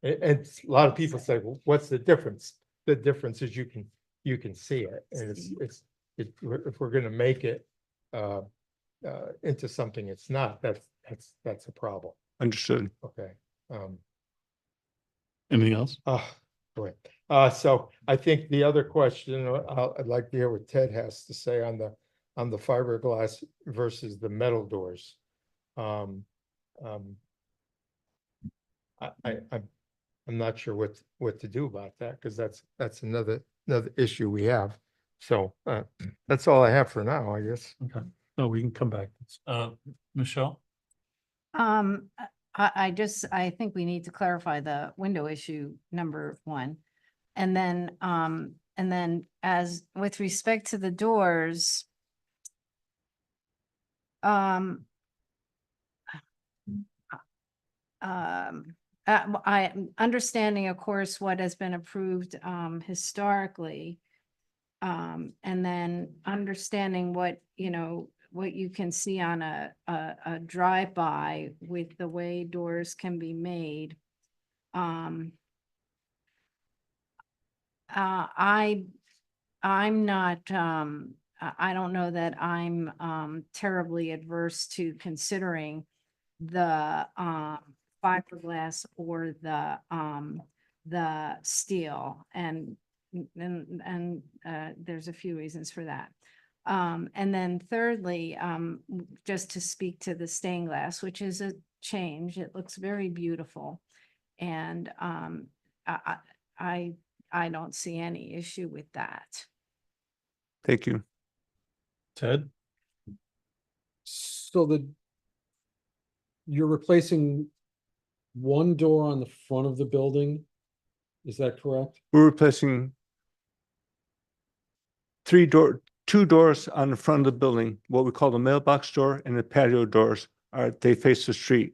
Speaker 7: And a lot of people say, well, what's the difference? The difference is you can see it, and if we're gonna make it into something it's not, that's a problem.
Speaker 10: Understood.
Speaker 7: Okay.
Speaker 3: Anything else?
Speaker 7: Boy. So I think the other question, I'd like to hear what Ted has to say on the fiberglass versus the metal doors. I'm not sure what to do about that, because that's another issue we have. So that's all I have for now, I guess.
Speaker 3: Okay. No, we can come back. Michelle?
Speaker 2: I think we need to clarify the window issue, number one. And then as with respect to the doors, I understanding, of course, what has been approved historically. And then understanding what, what you can see on a drive-by with the way doors can be made. I'm not, I don't know that I'm terribly adverse to considering the fiberglass or the steel, and there's a few reasons for that. And then thirdly, just to speak to the stained glass, which is a change, it looks very beautiful. And I don't see any issue with that.
Speaker 10: Thank you.
Speaker 3: Ted?
Speaker 6: So you're replacing one door on the front of the building, is that correct?
Speaker 10: We're replacing two doors on the front of the building, what we call the mailbox door, and the patio doors they face the street.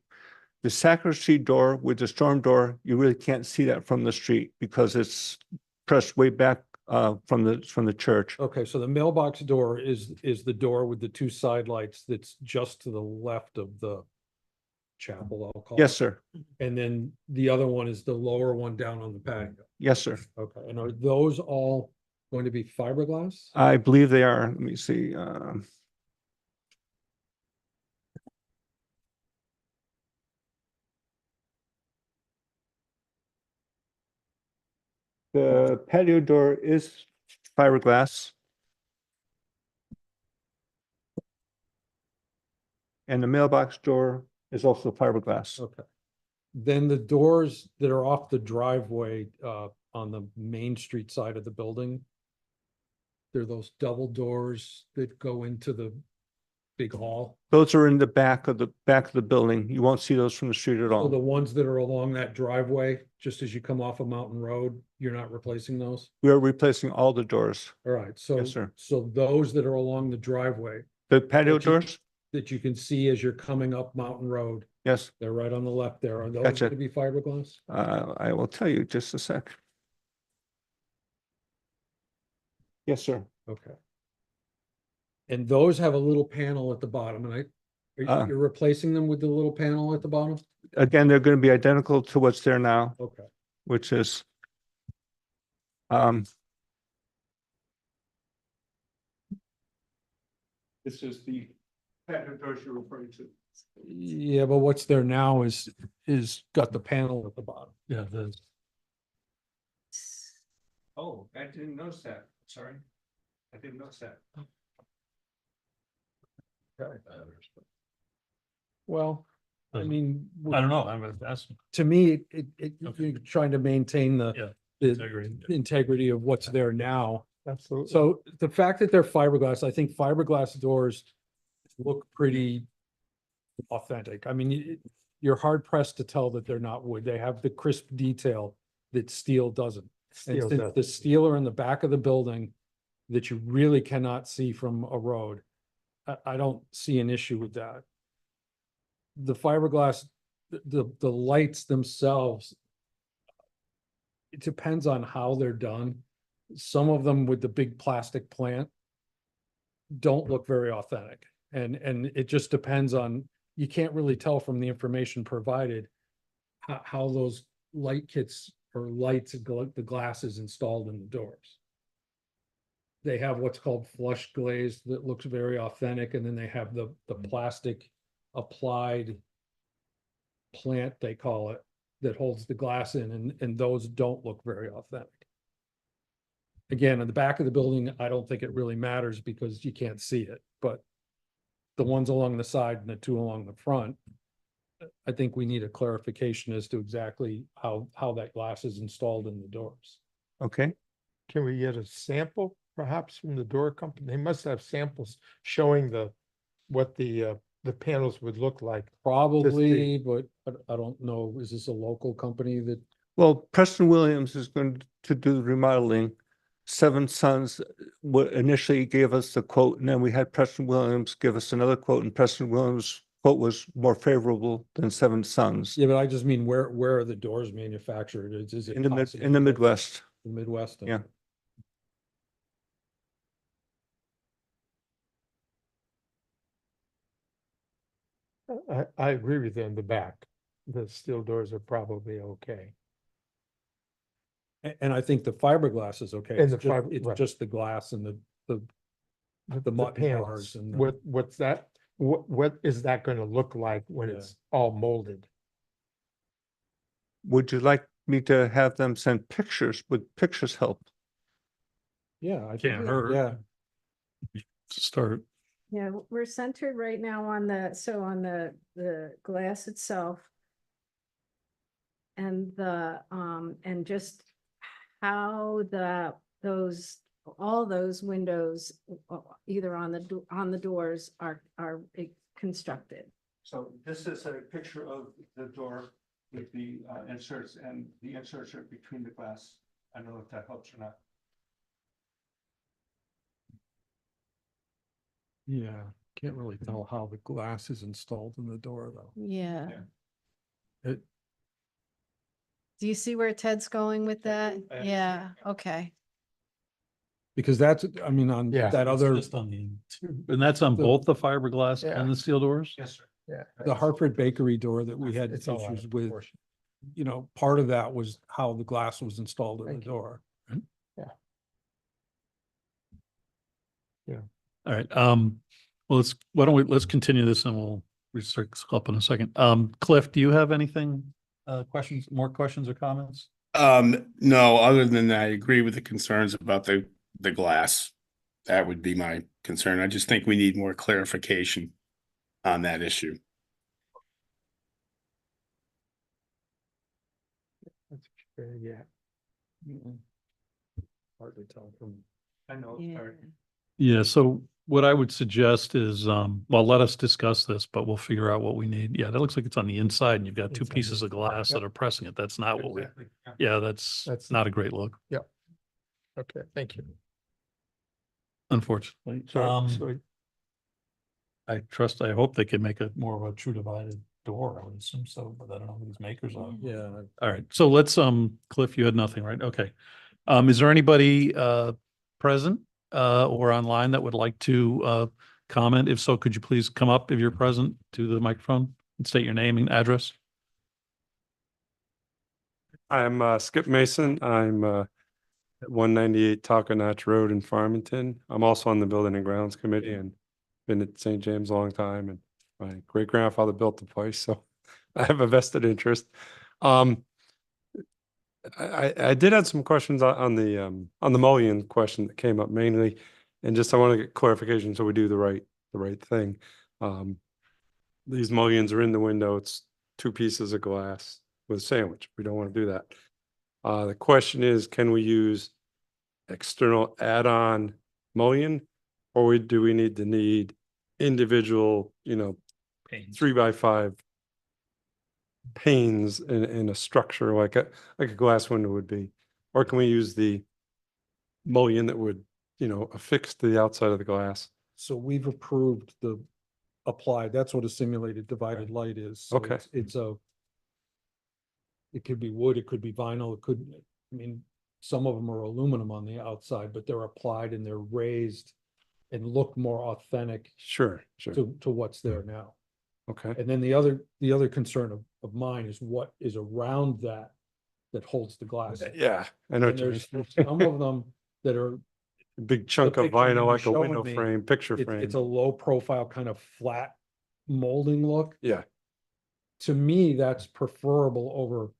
Speaker 10: The sacristy door with the storm door, you really can't see that from the street because it's pressed way back from the church.
Speaker 6: Okay, so the mailbox door is the door with the two side lights that's just to the left of the chapel, I'll call it.
Speaker 10: Yes, sir.
Speaker 6: And then the other one is the lower one down on the patio.
Speaker 10: Yes, sir.
Speaker 6: Okay, and are those all going to be fiberglass?
Speaker 10: I believe they are. Let me see. The patio door is fiberglass. And the mailbox door is also fiberglass.
Speaker 6: Okay. Then the doors that are off the driveway on the Main Street side of the building, they're those double doors that go into the big hall.
Speaker 10: Those are in the back of the building. You won't see those from the street at
Speaker 6: So the
Speaker 10: all.
Speaker 6: ones that are along that driveway, just as you come off of Mountain Road, you're not replacing those?
Speaker 10: We are replacing all the doors.
Speaker 6: All right, so,
Speaker 10: Yes, sir.
Speaker 6: so those that are along the driveway
Speaker 10: The patio
Speaker 6: That you-
Speaker 10: doors?
Speaker 6: that you can see as you're coming up Mountain Road,
Speaker 10: Yes.
Speaker 6: they're right on the left there. Are those
Speaker 10: Gotcha.
Speaker 6: going to be fiberglass?
Speaker 10: I will tell you just a sec. Yes, sir.
Speaker 6: Okay. And those have a little panel at the bottom, and you're replacing them with the little panel at the bottom?
Speaker 10: Again, they're going to be identical to what's there now,
Speaker 6: Okay.
Speaker 10: which is this is the patio doors you're referring to.
Speaker 6: Yeah, but what's there now is got the panel at the bottom.
Speaker 3: Yeah, the
Speaker 10: Oh, I didn't notice that. Sorry. I didn't notice that.
Speaker 6: Well, I mean,
Speaker 3: I don't know, I'm asking.
Speaker 6: to me,
Speaker 3: Okay.
Speaker 6: you're trying to maintain
Speaker 3: Yeah,
Speaker 6: the
Speaker 3: integrity.
Speaker 6: integrity of what's there now.
Speaker 7: Absolutely.
Speaker 6: So the fact that they're fiberglass, I think fiberglass doors look pretty authentic. I mean, you're hard pressed to tell that they're not wood. They have the crisp detail that steel doesn't. And
Speaker 7: Steel
Speaker 6: since
Speaker 7: does.
Speaker 6: the steel are in the back of the building that you really cannot see from a road, I don't see an issue with that. The fiberglass, the lights themselves, it depends on how they're done. Some of them with the big plastic plant don't look very authentic. And it just depends on, you can't really tell from the information provided how those light kits or lights, the glasses installed in the doors. They have what's called flush glaze that looks very authentic, and then they have the plastic applied plant, they call it, that holds the glass in, and those don't look very authentic. Again, in the back of the building, I don't think it really matters because you can't see it, but the ones along the side and the two along the front, I think we need a clarification as to exactly how that glass is installed in the doors.
Speaker 10: Okay,
Speaker 7: Can we get a sample perhaps from the door company? They must have samples showing what the panels would look like.
Speaker 6: Probably, but I don't know, is this a local company that,
Speaker 10: well, Preston Williams is going to do the remodeling. Seven Sons initially gave us the quote, and then we had Preston Williams give us another quote, and Preston Williams' quote was more favorable than Seven Sons.
Speaker 6: yeah, but I just mean, where are the doors manufactured? Is it
Speaker 10: In the
Speaker 6: possibly
Speaker 10: Midwest.
Speaker 6: the Midwest?
Speaker 10: Yeah.
Speaker 7: I agree with you in the back. The steel doors are probably okay.
Speaker 6: And I think the fiberglass is okay.
Speaker 7: And
Speaker 6: It's
Speaker 7: the fiber-
Speaker 6: it's
Speaker 7: right.
Speaker 6: just the glass and the
Speaker 7: The
Speaker 6: mutton
Speaker 7: panels,
Speaker 6: bars and the-
Speaker 7: what's that? What is that gonna look like when
Speaker 6: Yeah.
Speaker 7: it's all molded?
Speaker 10: Would you like me to have them send pictures? Would pictures help?
Speaker 6: yeah, I think,
Speaker 3: Can't hurt.
Speaker 6: yeah.
Speaker 3: Start.
Speaker 2: Yeah, we're centered right now on the glass itself. And and just how all those windows, either on the doors are constructed.
Speaker 10: So this is a picture of the door with the inserts, and the inserts are between the glass. I don't know if that helps or not.
Speaker 6: Yeah, can't really tell how the glass is installed in the door though.
Speaker 2: Yeah.
Speaker 6: It,
Speaker 2: Do you see where Ted's going with that?
Speaker 10: I
Speaker 2: Yeah, okay.
Speaker 6: because that's, I mean, on
Speaker 7: Yeah.
Speaker 6: that other,
Speaker 3: Just on and that's on
Speaker 6: the-
Speaker 3: both the fiberglass
Speaker 7: Yeah.
Speaker 3: and the steel doors?
Speaker 10: Yes, sir.
Speaker 7: Yeah.
Speaker 6: the Hartford Bakery door that we had
Speaker 7: It's all out
Speaker 6: issues
Speaker 7: of
Speaker 6: with,
Speaker 7: proportion.
Speaker 6: you know, part of that was how the glass was installed in the
Speaker 7: Thank you.
Speaker 6: door.
Speaker 3: All right, well, let's continue this and we'll restart this up in a second. Cliff, do you have anything, more questions or comments?
Speaker 9: No, other than that, I agree with the concerns about the glass. That would be my concern. I just think we need more clarification on that issue.
Speaker 7: That's fair, yeah.
Speaker 6: Hard to tell from.
Speaker 10: I know.
Speaker 2: Yeah.
Speaker 10: sorry.
Speaker 3: Yeah, so what I would suggest is, well, let us discuss this, but we'll figure out what we need. Yeah, that looks like it's on the inside and you've got two
Speaker 7: It's on the
Speaker 3: pieces of
Speaker 7: inside,
Speaker 3: glass
Speaker 7: yep.
Speaker 3: that are pressing it. That's not what we,
Speaker 10: Exactly, yeah.
Speaker 3: yeah, that's
Speaker 7: That's-
Speaker 3: not a great look,
Speaker 7: Okay, thank you.
Speaker 3: unfortunately.
Speaker 7: So
Speaker 3: I hope they can make it more of a true divided door. I would assume so, but I don't know who these makers are.
Speaker 6: Yeah,
Speaker 3: All right, so let's, Cliff, you had nothing, right? Okay. Is there anybody, present, or online that would like to, comment? If so, could you please come up if you're present to the microphone and state your name and address?
Speaker 11: I'm Skip Mason. I'm at 198 Talkanach Road in Farmington. I'm also on the Building and Grounds Committee and been at St. James a long time. And my great grandfather built the place, so I have a vested interest. I did have some questions on the mullion question that came up mainly, and just I want to get clarification so we do the right thing. These mullions are in the window. It's two pieces of glass with a sandwich. We don't want to do that. The question is, can we use external add-on mullion, or do we need individual, 3x5 panes in a structure like a glass window would be? Or can we use the mullion that would, affix to the outside of the glass?
Speaker 6: so we've approved the applied, that's what a simulated divided light is. So
Speaker 11: Okay.
Speaker 6: it could be wood, it could be vinyl, it could, I mean, some of them are aluminum on the outside, but they're applied and they're raised and look more authentic
Speaker 11: Sure.
Speaker 6: to what's there now.
Speaker 11: Okay.
Speaker 6: And then the other concern of mine is what is around that that holds the glass.
Speaker 11: Yeah, I know
Speaker 6: And
Speaker 11: what you mean.
Speaker 6: there's some of them that are,
Speaker 11: Big chunk of
Speaker 6: picture you
Speaker 11: vinyl,
Speaker 6: were
Speaker 11: like a
Speaker 6: showing
Speaker 11: window
Speaker 6: me,
Speaker 11: frame, picture frame.
Speaker 6: it's a low profile kind of flat molding look.
Speaker 11: Yeah,
Speaker 6: To me, that's preferable over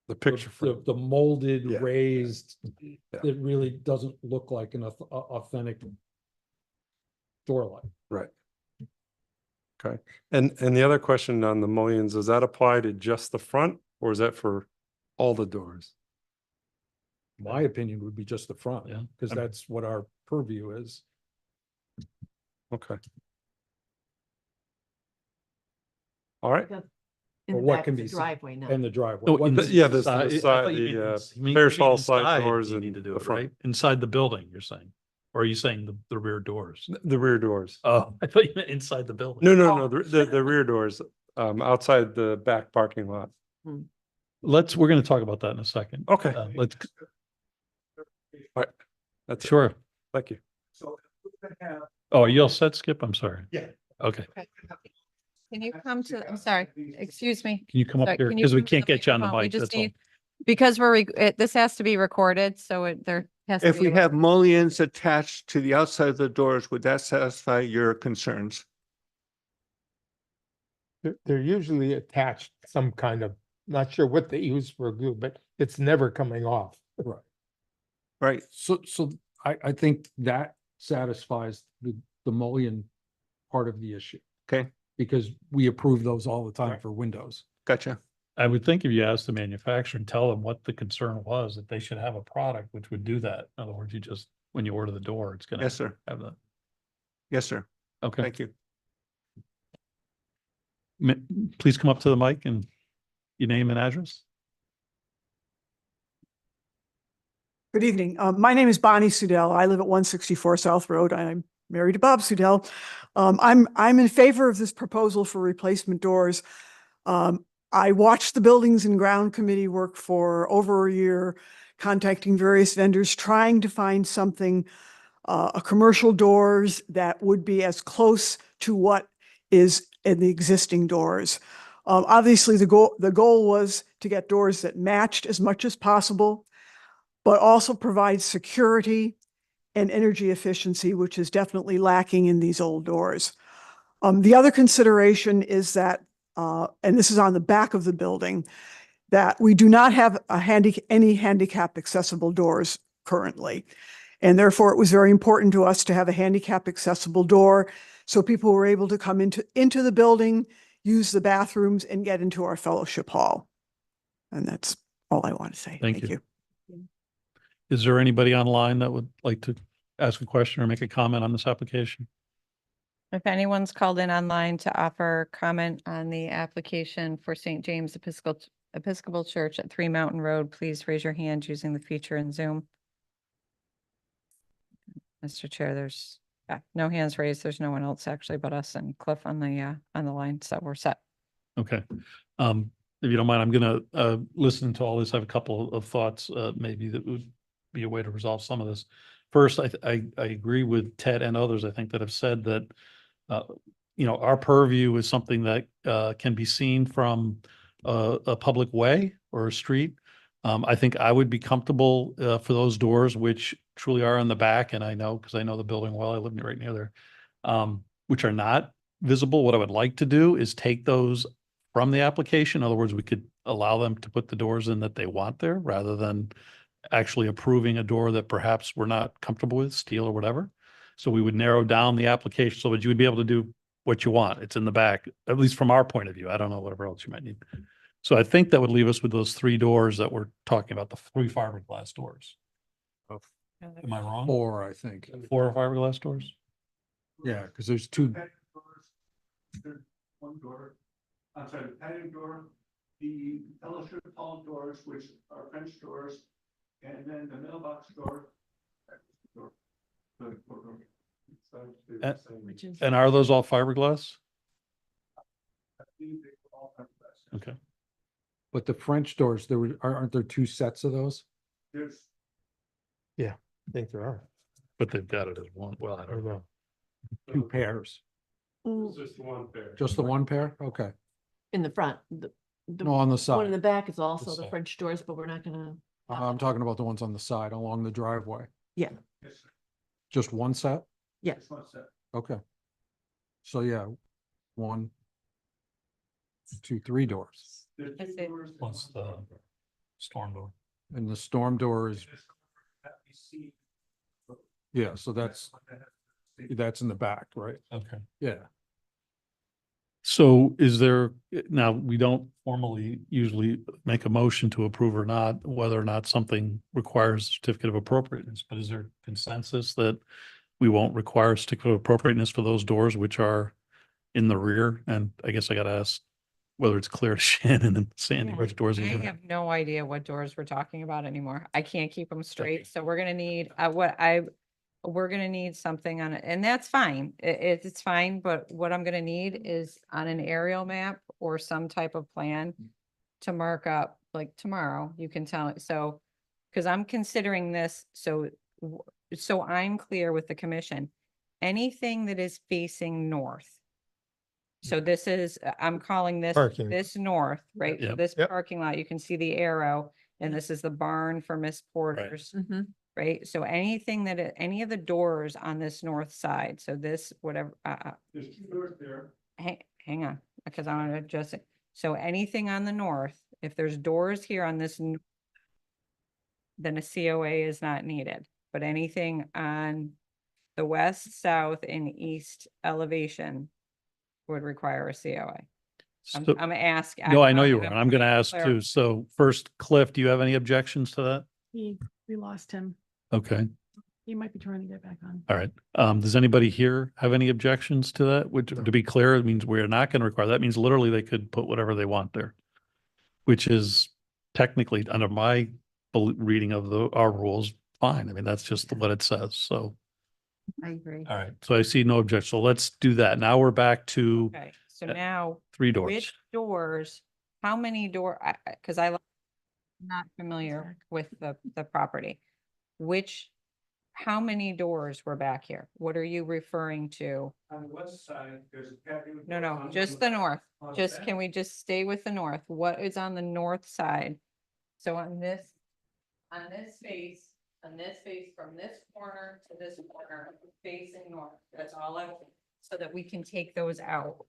Speaker 11: the picture frame.
Speaker 6: the molded,
Speaker 11: Yeah.
Speaker 6: raised, that really doesn't look like an authentic door light.
Speaker 11: Right. Okay, and the other question on the mullions, does that apply to just the front or is that for all the doors?
Speaker 6: My opinion would be just the front,
Speaker 3: Yeah.
Speaker 6: because that's what our purview is.
Speaker 11: Okay. All right.
Speaker 8: Because
Speaker 6: Or
Speaker 8: in the
Speaker 6: what
Speaker 8: back
Speaker 6: can
Speaker 8: of the
Speaker 6: be seen
Speaker 8: driveway now.
Speaker 6: And the driveway.
Speaker 3: Oh,
Speaker 6: What
Speaker 3: in
Speaker 6: is-
Speaker 11: Yeah, the
Speaker 3: inside- I
Speaker 11: side,
Speaker 3: thought you meant
Speaker 11: the
Speaker 3: ins- you mean-
Speaker 11: parachute
Speaker 3: you
Speaker 11: side
Speaker 3: inside
Speaker 11: doors
Speaker 3: you
Speaker 11: and
Speaker 3: need to do
Speaker 11: the
Speaker 3: it,
Speaker 11: front.
Speaker 3: right? Inside the building, you're saying? Or are you saying the rear doors?
Speaker 11: The rear doors.
Speaker 3: Oh, I thought you meant inside the building.
Speaker 11: No, the rear doors, outside the back parking lot.
Speaker 3: We're gonna talk about that in a second.
Speaker 11: Okay.
Speaker 3: Let's,
Speaker 11: That's it.
Speaker 3: sure.
Speaker 11: Thank you.
Speaker 3: Oh, you all set, Skip? I'm sorry.
Speaker 10: Yeah.
Speaker 3: Okay.
Speaker 1: Can you come to, I'm sorry, excuse me.
Speaker 3: Can you come up
Speaker 1: Sorry,
Speaker 3: here?
Speaker 1: can you
Speaker 3: Because we
Speaker 1: come to the
Speaker 3: can't get you on the
Speaker 1: microphone? We
Speaker 3: mic,
Speaker 1: just
Speaker 3: that's all.
Speaker 1: need- Because this has to be recorded, so there has to be.
Speaker 10: If we
Speaker 1: a
Speaker 10: have
Speaker 1: record.
Speaker 10: mullions attached to the outside of the doors, would that satisfy your concerns?
Speaker 7: They're usually attached some kind of, not sure what they use for glue, but it's never coming off.
Speaker 10: Right,
Speaker 6: So I think that satisfies the mullion part of the issue.
Speaker 10: okay,
Speaker 6: Because we approve those all the time
Speaker 10: Right.
Speaker 6: for windows.
Speaker 10: gotcha.
Speaker 3: I would think if you ask the manufacturer and tell them what the concern was, that they should have a product which would do that. In other words, you just, when you order the door, it's gonna
Speaker 10: Yes, sir.
Speaker 3: have that.
Speaker 10: Yes, sir.
Speaker 3: Okay.
Speaker 10: Thank you.
Speaker 3: Please come up to the mic and your name and address.
Speaker 12: Good evening. My name is Bonnie Sudell. I live at 164 South Road. I'm married to Bob Sudell. I'm in favor of this proposal for replacement doors. I watched the Buildings and Ground Committee work for over a year, contacting various vendors, trying to find something, a commercial doors that would be as close to what is in the existing doors. Obviously, the goal was to get doors that matched as much as possible, but also provide security and energy efficiency, which is definitely lacking in these old doors. The other consideration is that, and this is on the back of the building, that we do not have any handicap accessible doors currently. And therefore, it was very important to us to have a handicap accessible door so people were able to come into the building, use the bathrooms, and get into our fellowship hall. And that's all I want to say.
Speaker 3: Thank
Speaker 12: Thank
Speaker 3: you.
Speaker 12: you.
Speaker 3: Is there anybody online that would like to ask a question or make a comment on this application?
Speaker 1: If anyone's called in online to offer comment on the application for St. James Episcopal Church at 3 Mountain Road, please raise your hand using the feature in Zoom. Mr. Chair, there's no hands raised. There's no one else actually but us and Cliff on the line, so we're set.
Speaker 3: Okay. If you don't mind, I'm gonna listen to all this. I have a couple of thoughts, maybe that would be a way to resolve some of this. First, I agree with Ted and others, I think, that have said that, our purview is something that can be seen from a public way or a street. I think I would be comfortable for those doors, which truly are in the back, and I know, because I know the building well, I live right near there, which are not visible. What I would like to do is take those from the application. In other words, we could allow them to put the doors in that they want there, rather than actually approving a door that perhaps we're not comfortable with, steel or whatever. So we would narrow down the application so that you would be able to do what you want. It's in the back, at least from our point of view. I don't know, whatever else you might need. So I think that would leave us with those 3 doors that we're talking about, the 3 fiberglass doors. Am I wrong?
Speaker 6: Or I think,
Speaker 3: 4 fiberglass doors?
Speaker 6: yeah, because there's 2.
Speaker 10: One door, I'm sorry, the patio door, the fellowship hall doors, which are French doors, and then the mailbox door.
Speaker 3: And are those all fiberglass? Okay.
Speaker 6: But the French doors, aren't there 2 sets of those?
Speaker 10: There's,
Speaker 7: I think there are.
Speaker 3: But they've got it as one. Well, I
Speaker 7: I
Speaker 3: don't
Speaker 7: don't know.
Speaker 6: 2 pairs.
Speaker 11: It's just one pair.
Speaker 6: Just the 1 pair? Okay.
Speaker 8: In the front, The
Speaker 6: No, on the
Speaker 8: one in the
Speaker 6: side.
Speaker 8: back is also the
Speaker 3: side.
Speaker 8: French doors, but we're not gonna.
Speaker 6: I'm talking about the ones on the side along the driveway.
Speaker 8: Yeah,
Speaker 6: Just one set?
Speaker 8: yes.
Speaker 6: Okay. So yeah, 1, 2, 3 doors.
Speaker 1: That's it.
Speaker 3: Plus the storm door.
Speaker 6: And the storm door is, yeah, so that's in the back, right?
Speaker 3: Okay.
Speaker 6: Yeah.
Speaker 3: So is there, now, we don't formally usually make a motion to approve or not, whether or not something requires a certificate of appropriateness, but is there consensus that we won't require a certificate of appropriateness for those doors which are in the rear? And I guess I gotta ask whether it's clear to Shannon and Sandy
Speaker 8: Yeah.
Speaker 3: which doors.
Speaker 1: I
Speaker 3: are in the-
Speaker 1: have no idea what doors we're talking about anymore. I can't keep them straight, so we're gonna need, we're gonna need something on it, and that's fine. It's fine, but what I'm gonna need is on an aerial map or some type of plan to mark up, like tomorrow, you can tell it, so, because I'm considering this, so, so I'm clear with the commission. Anything that is facing north. So this is, I'm calling this,
Speaker 7: Parking.
Speaker 1: this north, right? So
Speaker 3: Yep.
Speaker 1: this
Speaker 7: Yep.
Speaker 1: parking lot, you can see the arrow, and this is the barn for Miss Porter's,
Speaker 8: Mhm.
Speaker 1: right? So anything that, any of the doors on this north side, so this, whatever,
Speaker 6: There's 2 doors there.
Speaker 1: hang on, because I want to adjust it. So anything on the north, if there's doors here on this, then a COA is not needed, but anything on the west, south, and east elevation would require a COA. I'm
Speaker 3: So-
Speaker 1: asking.
Speaker 3: No, I know you were, and I'm gonna ask too. So first, Cliff, do you have any objections to that?
Speaker 8: We lost him.
Speaker 3: Okay,
Speaker 8: He might be trying to get back on.
Speaker 3: all right. Does anybody here have any objections to that? Which, to be clear, it means we're not gonna require, that means literally they could put whatever they want there. Which is technically, under my reading of our rules, fine. I mean, that's just what it says, so.
Speaker 1: I agree.
Speaker 3: All right, so I see no objection. So let's do that. Now we're back to
Speaker 1: Okay, so
Speaker 3: Uh,
Speaker 1: now,
Speaker 3: 3 doors.
Speaker 1: which doors, how many because I'm not familiar with the property. How many doors were back here? What are you referring to?
Speaker 10: On the west side, there's a patio.
Speaker 1: No, just the north. Just, can we just stay with the north? What is on the north side? So on this face, from this corner to this corner, facing north, that's all I, so that we can take those out.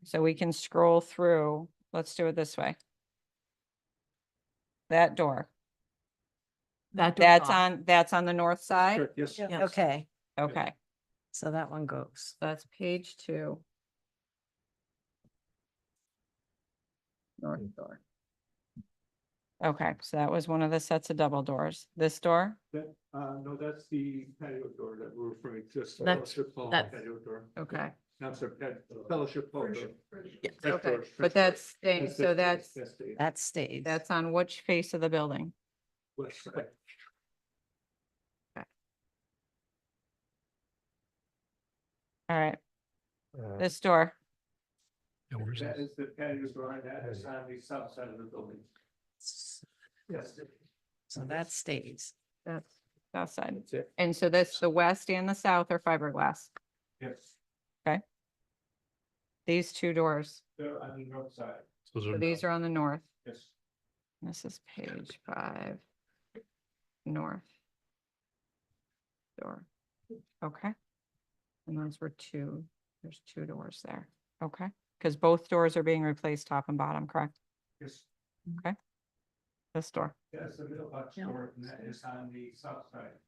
Speaker 1: So we can scroll through, let's do it this way. That door,
Speaker 8: That door's off.
Speaker 1: that's on the north side?
Speaker 10: Yes.
Speaker 8: Yeah.
Speaker 2: Okay,
Speaker 1: Okay,
Speaker 2: so that one goes.
Speaker 1: that's page 2. North door. Okay, so that was one of the sets of double doors. This door?
Speaker 10: No, that's the patio door that we're referring to. Just
Speaker 8: That's-
Speaker 10: Fellowship Hall
Speaker 8: that's-
Speaker 10: patio door.
Speaker 1: Okay.
Speaker 10: Not sir, Fellowship Hall door.
Speaker 8: Yes.
Speaker 10: Fresh
Speaker 1: Okay,
Speaker 10: doors,
Speaker 1: but
Speaker 10: fresh
Speaker 1: that's
Speaker 10: doors.
Speaker 1: staying,
Speaker 10: That's
Speaker 1: so
Speaker 10: the-
Speaker 1: that's,
Speaker 10: the
Speaker 2: That stays.
Speaker 1: that's on which face of the building?
Speaker 10: west side.
Speaker 1: All right,
Speaker 7: Uh,
Speaker 1: this door,
Speaker 3: Yeah, where's
Speaker 10: That
Speaker 3: that?
Speaker 10: is the patio door, and that is on the south side of the building. Yes.
Speaker 2: So that stays.
Speaker 1: that's south side.
Speaker 10: That's it.
Speaker 1: And so this, the west and the south are fiberglass.
Speaker 10: Yes.
Speaker 1: These 2 doors,
Speaker 10: They're on the north side.
Speaker 3: Those
Speaker 1: so
Speaker 3: are-
Speaker 1: these are on the north.
Speaker 10: Yes.
Speaker 1: This is page 5. North. Door. Okay. And those were 2, there's 2 doors there. Okay, because both doors are being replaced top and bottom, correct?
Speaker 10: Yes.
Speaker 1: This door.
Speaker 10: That's the middle box
Speaker 2: Yeah.
Speaker 10: door, and that is on the south side.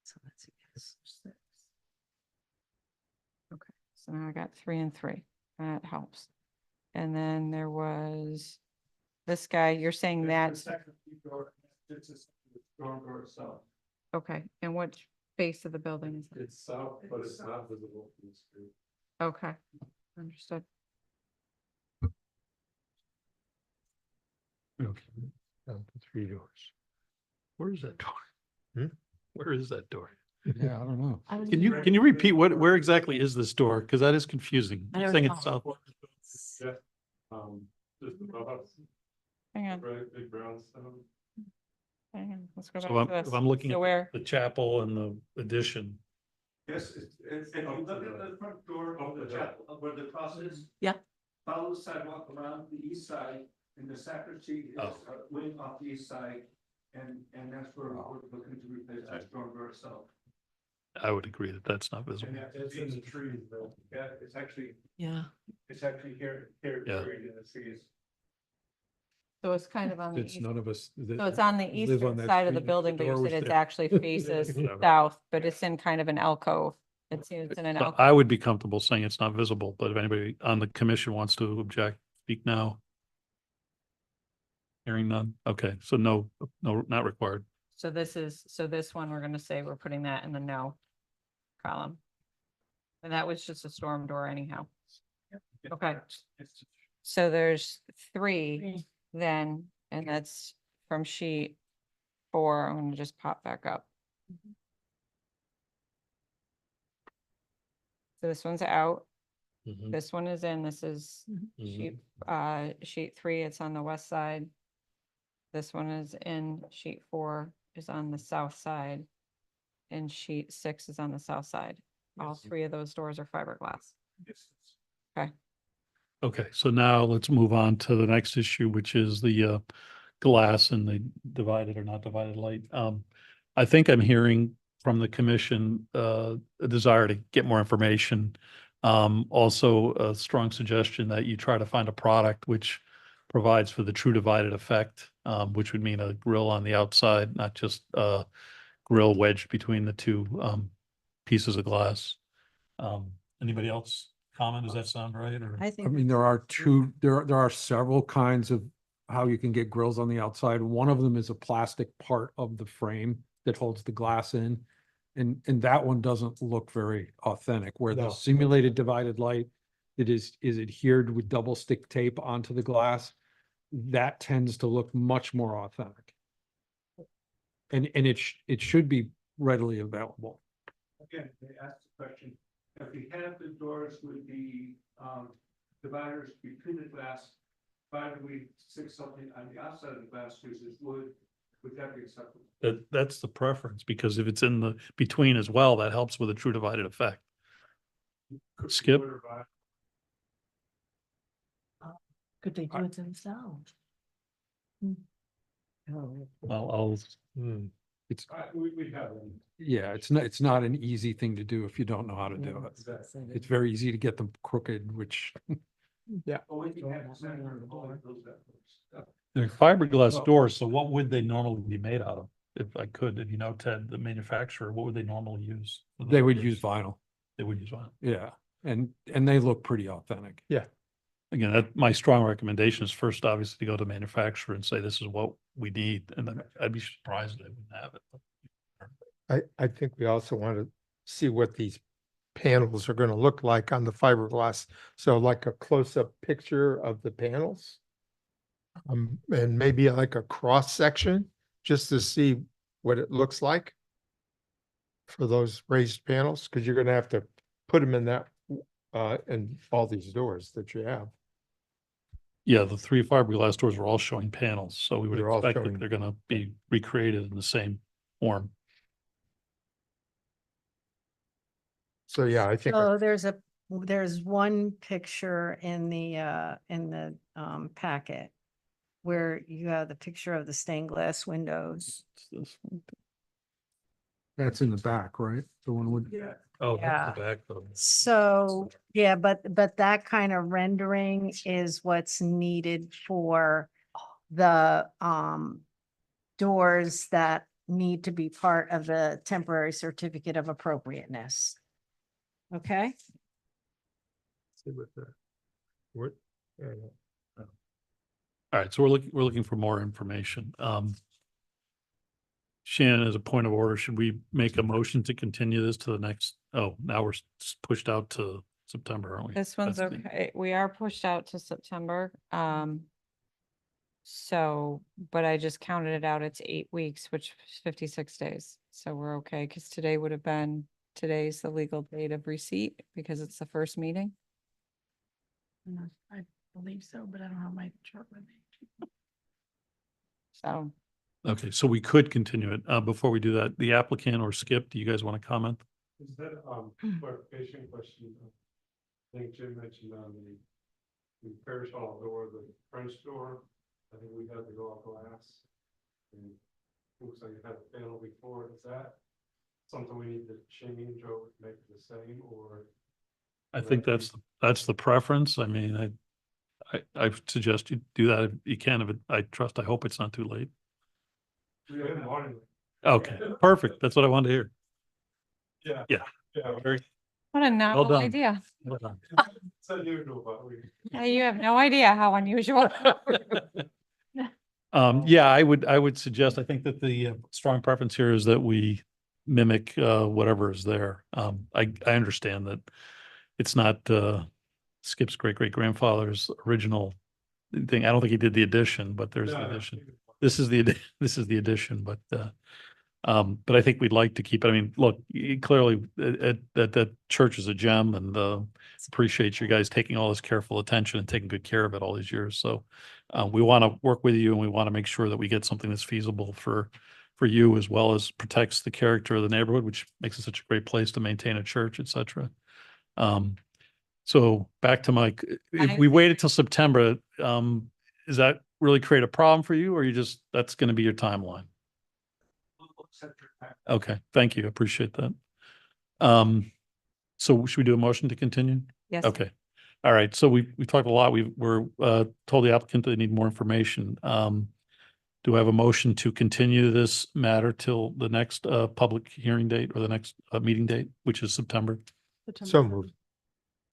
Speaker 2: So that's a yes.
Speaker 1: Okay, so now I got 3 and 3. That helps. And then there was this guy, you're saying
Speaker 10: That's
Speaker 1: that's,
Speaker 10: the second door, this is the storm door itself.
Speaker 1: okay, and which face of the building is it?
Speaker 10: It's south, but it's not visible from the street.
Speaker 1: Okay, understood.
Speaker 3: Okay,
Speaker 7: down to 3 doors.
Speaker 3: where is that door? Where is that door?
Speaker 6: Yeah, I don't know.
Speaker 3: Can you repeat where exactly is this door? Because that is confusing.
Speaker 8: I
Speaker 3: You're
Speaker 8: don't
Speaker 3: saying
Speaker 8: know.
Speaker 3: it's south.
Speaker 10: Yeah. Just above us,
Speaker 1: Hang on,
Speaker 10: big brown stone.
Speaker 1: hang on, let's go back
Speaker 3: So
Speaker 1: to this.
Speaker 3: if I'm looking
Speaker 1: So
Speaker 3: at
Speaker 1: where,
Speaker 3: the chapel and the addition,
Speaker 10: Yes, if you look at the front door of the chapel, where the cross is.
Speaker 8: Yeah.
Speaker 10: Follow the sidewalk around the east side, and the sacristy is
Speaker 3: Oh.
Speaker 10: wing off the east side. And that's where we're looking to replace the storm door itself.
Speaker 3: I would agree that that's not visible.
Speaker 10: And it's in the trees, though. Yeah, it's actually
Speaker 8: Yeah.
Speaker 10: here,
Speaker 3: Yeah.
Speaker 10: buried in the trees.
Speaker 1: So it's kind of on the
Speaker 6: It's
Speaker 1: east.
Speaker 6: none of us.
Speaker 1: So it's on the
Speaker 6: live on
Speaker 1: eastern
Speaker 6: that
Speaker 1: side of
Speaker 6: street
Speaker 1: the
Speaker 6: and
Speaker 1: building, but you
Speaker 6: door
Speaker 1: said
Speaker 6: was
Speaker 1: it's
Speaker 6: there.
Speaker 1: actually faces south, but it's in kind of an alcove. It's in an
Speaker 3: So
Speaker 1: alcove.
Speaker 3: I would be comfortable saying it's not visible, but if anybody on the commission wants to object, speak now. Hearing none. Okay, so no, not required.
Speaker 1: So this one, we're gonna say we're putting that in the no column. And that was just a storm door anyhow. Okay. So there's three then, and that's from sheet 4. I'm gonna just pop back up. So this one's out.
Speaker 3: Mhm,
Speaker 1: This one is in. This is sheet, sheet 3. It's on the west side. This one is in. Sheet 4 is on the south side. And sheet 6 is on the south side. All 3 of those doors are fiberglass. Okay.
Speaker 3: Okay, so now let's move on to the next issue, which is the glass and the divided or not divided light. I think I'm hearing from the commission a desire to get more information. Also a strong suggestion that you try to find a product which provides for the true divided effect, which would mean a grill on the outside, not just a grill wedged between the two pieces of glass. Anybody else comment? Does that sound right? Or
Speaker 2: I
Speaker 6: I
Speaker 2: think.
Speaker 6: mean, there are there are several kinds of how you can get grills on the outside. One of them is a plastic part of the frame that holds the glass in. And that one doesn't look very authentic, where the
Speaker 7: No.
Speaker 6: simulated divided light that is adhered with double stick tape onto the glass, that tends to look much more authentic. And it should be readily available.
Speaker 10: Again, they asked the question, if we have the doors with the dividers between the glass, why do we stick something on the outside of the glass, which is wood, would that be acceptable?
Speaker 3: that's the preference, because if it's in the between as well, that helps with a true divided effect. Skip?
Speaker 8: Could they do it themselves?
Speaker 3: Well, I'll,
Speaker 6: It's,
Speaker 10: We have them.
Speaker 6: yeah, it's not an easy thing to do if you don't know how to do it. It's very easy to get them crooked, which
Speaker 10: Well, we can have the center and all of those that.
Speaker 3: they're fiberglass doors, so what would they normally be made out of? If I could, if you know, Ted, the manufacturer, what would they normally use? for those
Speaker 6: they would
Speaker 3: doors?
Speaker 6: use vinyl.
Speaker 3: They would use vinyl.
Speaker 6: Yeah, and they look pretty authentic.
Speaker 3: Again, that, my strong recommendation is first, obviously, to go to manufacturer and say, this is what we need, and then I'd be surprised if they wouldn't have it.
Speaker 7: I think we also want to see what these panels are going to look like on the fiberglass. So like a close-up picture of the panels. And maybe like a cross section, just to see what it looks like for those raised panels, because you're gonna have to put them in that, in all these doors that you have.
Speaker 3: Yeah, the 3 fiberglass doors are all showing panels, so we would
Speaker 7: They're all
Speaker 3: expect
Speaker 7: showing-
Speaker 3: that they're gonna be recreated in the same form.
Speaker 7: So yeah, I think,
Speaker 2: So there's one picture in the packet where you have the picture of the stained glass windows.
Speaker 3: It's this one.
Speaker 6: That's in the back, right? The one with.
Speaker 10: Yeah.
Speaker 3: Oh,
Speaker 2: Yeah.
Speaker 3: that's the back though.
Speaker 2: So, yeah, but that kind of rendering is what's needed for the doors that need to be part of the temporary certificate of appropriateness. Okay?
Speaker 7: see what the, what,
Speaker 3: All right, so we're looking for more information. Shannon, as a point of order, should we make a motion to continue this to the next, oh, now we're pushed out to September, aren't we?
Speaker 1: This one's
Speaker 3: That's the-
Speaker 1: okay. We are pushed out to September. So, but I just counted it out. It's 8 weeks, which is 56 days. So we're okay, because today's the legal date of receipt because it's the first meeting.
Speaker 8: I believe so, but I don't have my chart with me.
Speaker 1: So
Speaker 3: Okay, so we could continue it. Before we do that, the applicant or Skip, do you guys want to comment?
Speaker 11: Is that, clarification question? I think Jim mentioned on the parish hall door, the French door, I think we had to go off glass. And looks like it had a panel before, is that something we need to change or make it the same, or?
Speaker 3: I think that's the preference. I mean, I suggest you do that if you can, if it, I hope it's not too late.
Speaker 11: We haven't wanted it.
Speaker 3: Okay, perfect. That's what I wanted to hear.
Speaker 11: Yeah.
Speaker 3: Yeah.
Speaker 11: Yeah.
Speaker 3: Very
Speaker 1: What a novel
Speaker 3: done.
Speaker 1: idea.
Speaker 3: well done.
Speaker 11: It's unusual, but we.
Speaker 1: You have no idea how unusual.
Speaker 3: Yeah, I would suggest, I think that the strong preference here is that we mimic whatever is there. I understand that it's not Skip's great-great-grandfather's original thing. I don't think he did the addition, but there's the addition. This is the addition, but I think we'd like to keep it. I mean, look, clearly that church is a gem, and appreciate you guys taking all this careful attention and taking good care of it all these years. So we want to work with you, and we want to make sure that we get something that's feasible for you, as well as protects the character of the neighborhood, which makes it such a great place to maintain a church, et cetera. So back to Mike, if we waited till September, does that really create a problem for you, or that's going to be your timeline? Okay, thank you. Appreciate that. So should we do a motion to continue?
Speaker 1: Yes.
Speaker 3: Okay. All right. So we talked a lot. We're told the applicant they need more information. Do I have a motion to continue this matter till the next public hearing date, or the next meeting date, which is September
Speaker 7: So moved.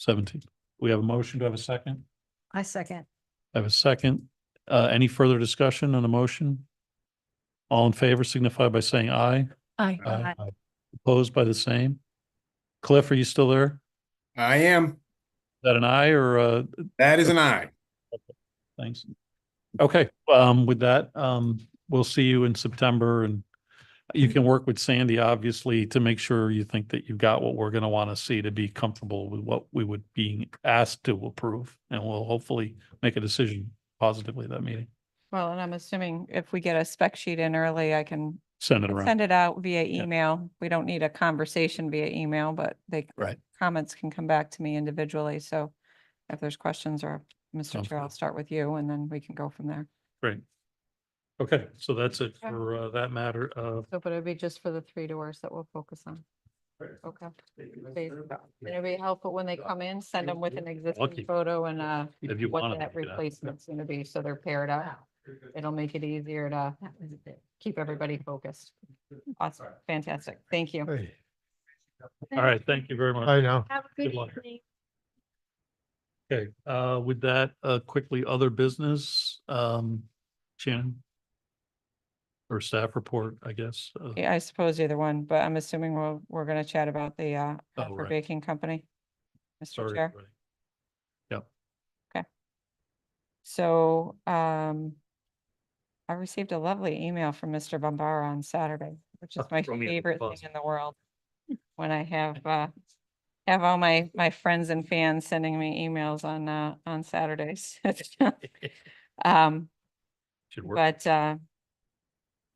Speaker 3: 17th? We have a motion. Do I have a second?
Speaker 2: I second.
Speaker 3: I have a second. Any further discussion on the motion? All in favor signify by saying aye.
Speaker 8: Aye.
Speaker 2: Aye.
Speaker 3: Opposed by the same? Cliff, are you still there?
Speaker 9: I am.
Speaker 3: Is that an aye or
Speaker 9: That is an aye.
Speaker 3: thanks? Okay, with that, we'll see you in September, and you can work with Sandy, obviously, to make sure you think that you've got what we're gonna want to see to be comfortable with what we would be asked to approve, and we'll hopefully make a decision positively at that meeting.
Speaker 1: Well, and I'm assuming if we get a spec sheet in early, I can
Speaker 3: Send it around.
Speaker 1: send it out via email. We don't need a conversation via email, but
Speaker 3: Right.
Speaker 1: comments can come back to me individually. So if there's questions, or Mr.
Speaker 3: Sounds
Speaker 1: Chair, I'll
Speaker 3: good.
Speaker 1: start with you, and then we can go from there.
Speaker 3: Great. Okay, so that's it
Speaker 1: Yeah.
Speaker 3: for that matter.
Speaker 1: So, but it'd be just for the 3 doors that we'll focus on. Okay. It'll be helpful when they come in, send them with an
Speaker 3: Lucky.
Speaker 1: existing photo and
Speaker 3: If you
Speaker 1: what
Speaker 3: wanted
Speaker 1: that
Speaker 3: to, you could have-
Speaker 1: replacement's gonna be, so they're paired up. It'll make it easier to keep everybody focused. Awesome, fantastic, thank you.
Speaker 7: Hey,
Speaker 3: All right, thank you very much.
Speaker 7: I know.
Speaker 8: Have a
Speaker 3: Good
Speaker 8: good
Speaker 3: luck.
Speaker 8: evening.
Speaker 3: Okay, with that, quickly, other business, Shannon? Or staff report, I guess.
Speaker 1: Yeah, I suppose either one, but I'm assuming we're gonna chat about the Hartford
Speaker 3: right.
Speaker 1: Baking Company. Mr.
Speaker 3: Sorry,
Speaker 1: Chair.
Speaker 3: everybody. Yep.
Speaker 1: So, I received a lovely email from Mr. Bombara on Saturday, which is my
Speaker 3: Throw me under the
Speaker 1: favorite
Speaker 3: bus.
Speaker 1: thing in the world. When I have all my friends and fans sending me emails on Saturdays.
Speaker 3: Should work.
Speaker 1: But,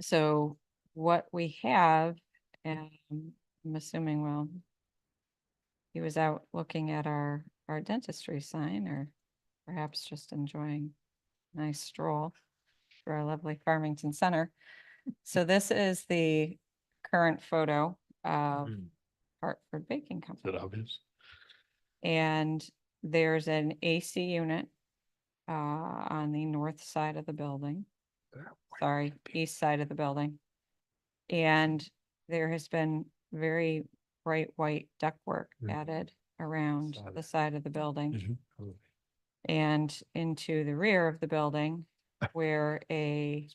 Speaker 1: so what we have, and I'm assuming, well, he was out looking at our dentistry sign, or perhaps just enjoying a nice stroll through our lovely Farmington Center. So this is the current photo of Hartford Baking
Speaker 3: Is
Speaker 1: Company.
Speaker 3: that obvious?
Speaker 1: And there's an AC unit on the north side of the building. Sorry, east side of the building. And there has been very bright white ductwork added around the side of the building and into the rear of the building where a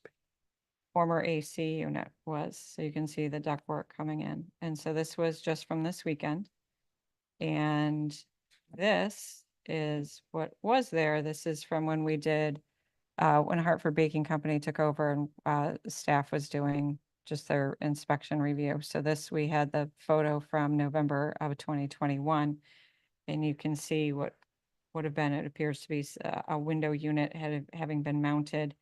Speaker 1: former AC unit was. So you can see the ductwork coming in. And so this was just from this weekend. And this is what was there. This is from when we did, when Hartford Baking Company took over, and staff was doing just their inspection review. So this, we had the photo from November of 2021. And you can see what would have been, it appears to be a window unit having been mounted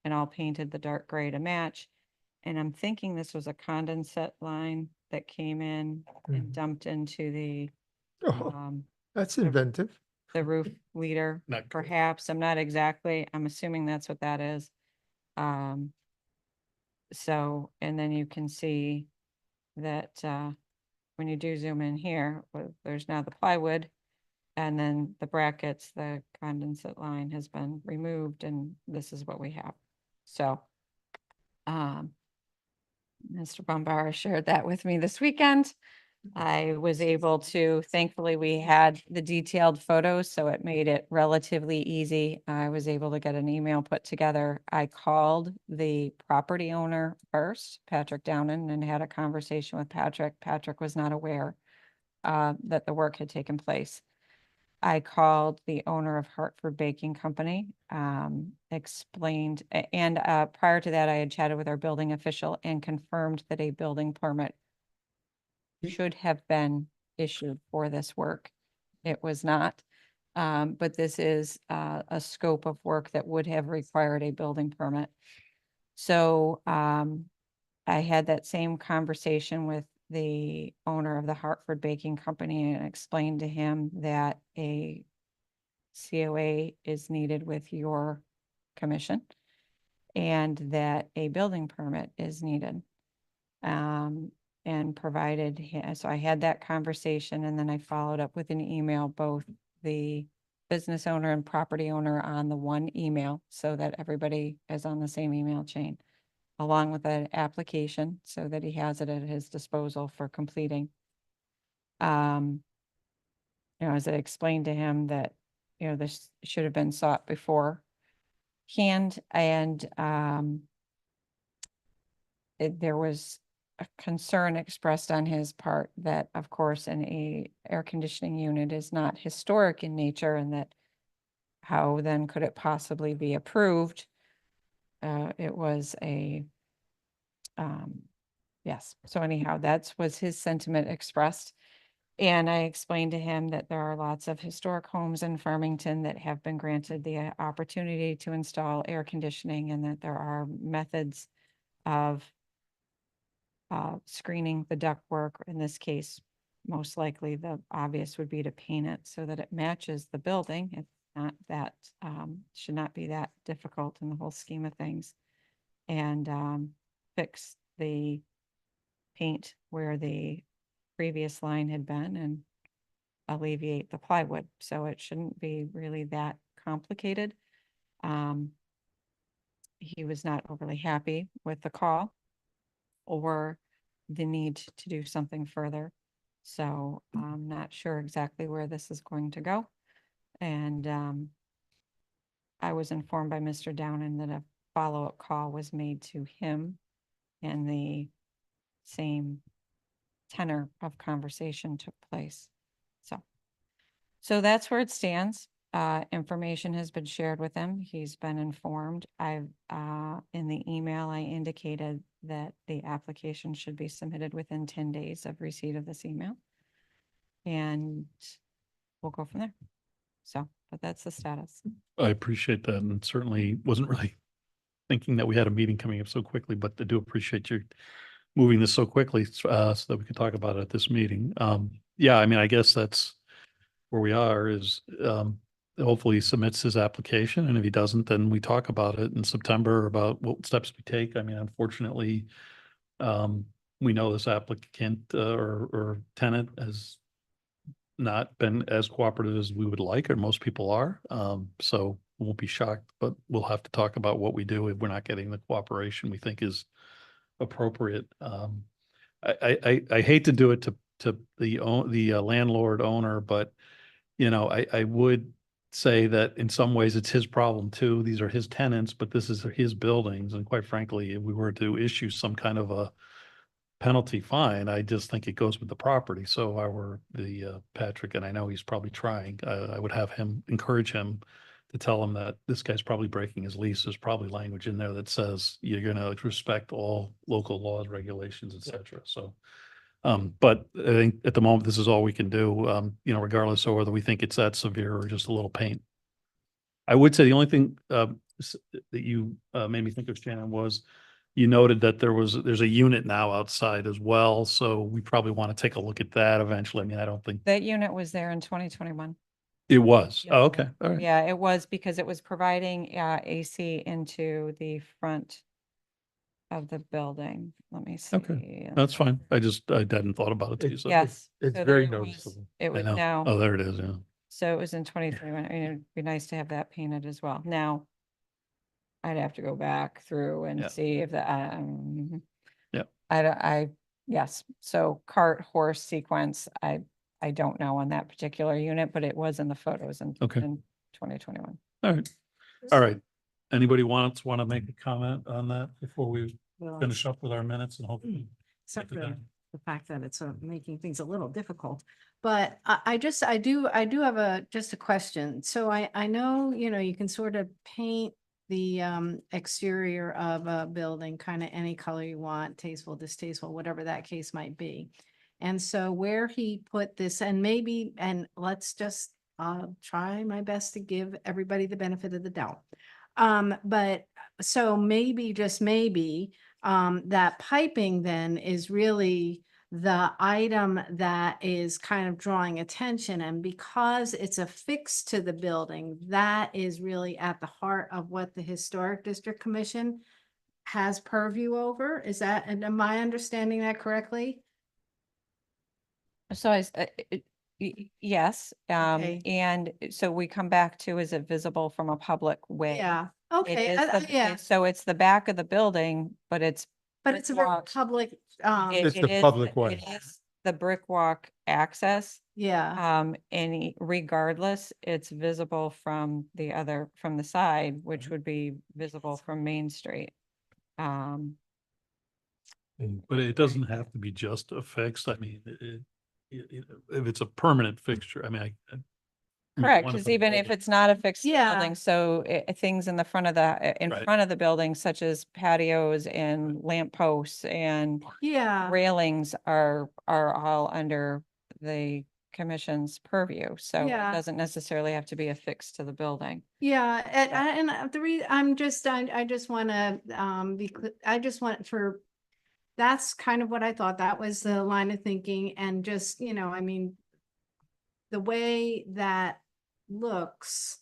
Speaker 1: and all painted the dark gray to match. And I'm thinking this was a condensate line that came in and
Speaker 7: Mhm.
Speaker 1: dumped into the,
Speaker 7: Oh, that's inventive.
Speaker 1: the roof leader.
Speaker 3: Not good.
Speaker 1: Perhaps, I'm not exactly, I'm assuming that's what that is. So, and then you can see that, when you do zoom in here, there's now the plywood. And then the brackets, the condensate line has been removed and this is what we have. So, Mr. Bombara shared that with me this weekend. I was able to, thankfully, we had the detailed photos, so it made it relatively easy. I was able to get an email put together. I called the property owner first, Patrick Downen, and had a conversation with Patrick. Patrick was not aware that the work had taken place. I called the owner of Hartford Baking Company, explained, and prior to that, I had chatted with our building official and confirmed that a building permit should have been issued for this work. It was not. But this is a scope of work that would have required a building permit. So I had that same conversation with the owner of the Hartford Baking Company and explained to him that a COA is needed with your commission and that a building permit is needed. And provided, so I had that conversation and then I followed up with an email, both the business owner and property owner on the one email so that everybody is on the same email chain, along with an application so that he has it at his disposal for completing. As I explained to him that, this should have been sought beforehand and, there was a concern expressed on his part that, of course, an air conditioning unit is not historic in nature and that how then could it possibly be approved? It was yes. So anyhow, was his sentiment expressed. And I explained to him that there are lots of historic homes in Farmington that have been granted the opportunity to install air conditioning and that there are methods of screening the ductwork. In this case, most likely the obvious would be to paint it so that it matches the building. It's not that, should not be that difficult in the whole scheme of things. And fix the paint where the previous line had been and alleviate the plywood. So it shouldn't be really that complicated. He was not overly happy with the call or the need to do something further. So I'm not sure exactly where this is going to go. And I was informed by Mr. Downen that a follow-up call was made to him and the same tenor of conversation took place. So that's where it stands. Information has been shared with him. He's been informed. In the email, I indicated that the application should be submitted within 10 days of receipt of this email. And we'll go from there. So, but that's the status.
Speaker 3: I appreciate that and certainly wasn't really thinking that we had a meeting coming up so quickly, but I do appreciate you moving this so quickly so that we could talk about it at this meeting. Yeah, I mean, I guess that's where we are is hopefully he submits his application. And if he doesn't, then we talk about it in September about what steps we take. I mean, unfortunately, we know this applicant or tenant has not been as cooperative as we would like, or most people are. So we won't be shocked, but we'll have to talk about what we do if we're not getting the cooperation we think is appropriate. I hate to do it to the landlord owner, but I would say that in some ways it's his problem too. These are his tenants, but this is his buildings. And quite frankly, if we were to issue some kind of a penalty fine, I just think it goes with the property. So if I were the Patrick, and I know he's probably trying, I would have him encourage him to tell him that this guy's probably breaking his lease. There's probably language in there that says you're going to respect all local laws, regulations, et cetera. So, but I think at the moment, this is all we can do, regardless of whether we think it's that severe or just a little paint. I would say the only thing that you made me think of, Shannon, was you noted that there's a unit now outside as well, so we probably want to take a look at that eventually. I mean, I don't think
Speaker 1: That unit was there in 2021.
Speaker 3: it was.
Speaker 1: Yeah.
Speaker 3: Oh, okay, all right.
Speaker 1: Yeah, it was because it was providing AC into the front of the building. Let me see.
Speaker 3: Okay, that's fine. I hadn't thought about it. till you said it.
Speaker 1: Yes.
Speaker 7: It's
Speaker 1: so
Speaker 7: very
Speaker 1: there was-
Speaker 7: noticeable.
Speaker 1: It
Speaker 3: I
Speaker 1: would
Speaker 3: know.
Speaker 1: now,
Speaker 3: Oh, there it is, yeah.
Speaker 1: so it was in 2021. I mean, it'd be nice to have that painted as well. Now, I'd have to go back through
Speaker 3: Yeah.
Speaker 1: and see if the,
Speaker 3: Yeah.
Speaker 1: yes. So cart horse sequence, I don't know on that particular unit, but it was in the photos in
Speaker 3: Okay.
Speaker 1: 2021.
Speaker 3: All right, all right. Anybody want to make a comment on that before we finish up with our minutes and hopefully?
Speaker 2: Except
Speaker 3: get
Speaker 2: for
Speaker 3: it done?
Speaker 2: the fact that it's making things a little difficult. But I do have just a question. So I know, you can sort of paint the exterior of a building kind of any color you want, tasteful, distasteful, whatever that case might be. And so where he put this and let's just try my best to give everybody the benefit of the doubt. But so maybe, just maybe, that piping then is really the item that is kind of drawing attention. And because it's affixed to the building, that is really at the heart of what the Historic District Commission has purview over. And am I understanding that correctly?
Speaker 1: So yes,
Speaker 2: Okay.
Speaker 1: and so we come back to, is it visible from a public way?
Speaker 2: Yeah,
Speaker 1: It
Speaker 2: okay,
Speaker 1: is
Speaker 2: yeah,
Speaker 1: So it's the back of the building, but it's.
Speaker 2: but it's a very
Speaker 1: brick walk.
Speaker 2: public,
Speaker 7: It's
Speaker 1: It
Speaker 7: the
Speaker 1: is
Speaker 7: public way.
Speaker 1: It is the brick walk access.
Speaker 2: yeah,
Speaker 1: Regardless, it's visible from the side, which would be visible from Main Street.
Speaker 3: But it doesn't have to be just affixed. I mean, if it's a permanent fixture, I mean,
Speaker 1: Correct,
Speaker 3: one
Speaker 1: because
Speaker 3: of
Speaker 1: even
Speaker 3: them-
Speaker 1: if it's not a fixed
Speaker 2: Yeah.
Speaker 1: building, so things in the front of
Speaker 3: Right.
Speaker 1: front of the building, such as patios and lamp posts and
Speaker 2: yeah.
Speaker 1: railings are all under the commission's purview. So it
Speaker 2: Yeah.
Speaker 1: doesn't necessarily have to be affixed to the building.
Speaker 2: Yeah, I just want to, that's kind of what I thought. That was the line of thinking and just, I mean, the way that looks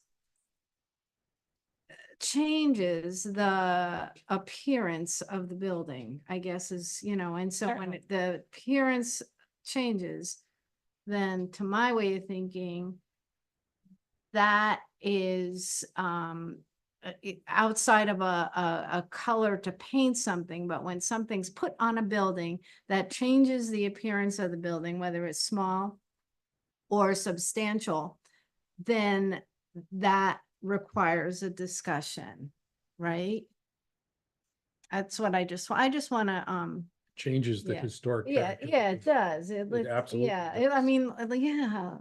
Speaker 2: changes the appearance of the building, I guess is, and so when
Speaker 1: Certainly.
Speaker 2: the appearance changes, then to my way of thinking, that is outside of a color to paint something, but when something's put on a building that changes the appearance of the building, whether it's small or substantial, then that requires a discussion, right? That's what I just want to,
Speaker 6: Changes the
Speaker 2: Yeah.
Speaker 6: historic.
Speaker 2: yeah,
Speaker 6: character
Speaker 2: yeah,
Speaker 6: of-
Speaker 2: it does.
Speaker 6: absolutely
Speaker 2: Yeah, I
Speaker 6: does.
Speaker 2: mean, yeah.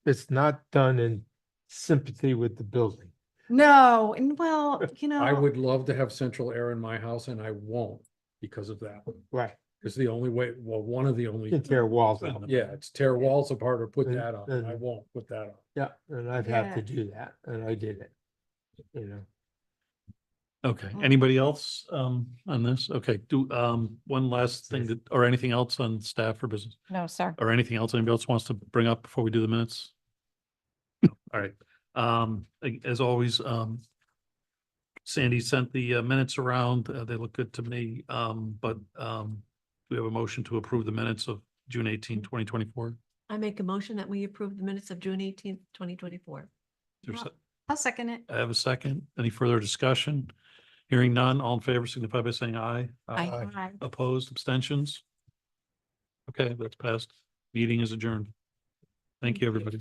Speaker 7: It's not done in sympathy with the building.
Speaker 2: No, and well,
Speaker 6: I would love to have central air in my house and I won't because of that.
Speaker 7: Right.
Speaker 6: It's the only way, well, one of the
Speaker 7: You
Speaker 6: only,
Speaker 7: can tear walls out.
Speaker 6: yeah, it's tear walls apart or put
Speaker 7: And-
Speaker 6: that on. I
Speaker 7: and-
Speaker 6: won't put that on.
Speaker 7: Yeah, and I've had
Speaker 2: Yeah.
Speaker 7: to do that, and I did it,
Speaker 3: Okay, anybody else on this? Okay, one last thing or anything else on staff or business?
Speaker 1: No, sir.
Speaker 3: Or anything else anybody else wants to bring up before we do the minutes? All right, as always, Sandy sent the minutes around. They look good to me. But we have a motion to approve the minutes of June 18, 2024.
Speaker 8: I make a motion that we approve the minutes of June 18th, 2024.
Speaker 2: I'll second it.
Speaker 3: I have a second. Any further discussion? Hearing none, all in favor signify by saying aye.
Speaker 8: Aye.
Speaker 3: Opposed, abstentions? Okay, that's passed. Meeting is adjourned. Thank you, everybody.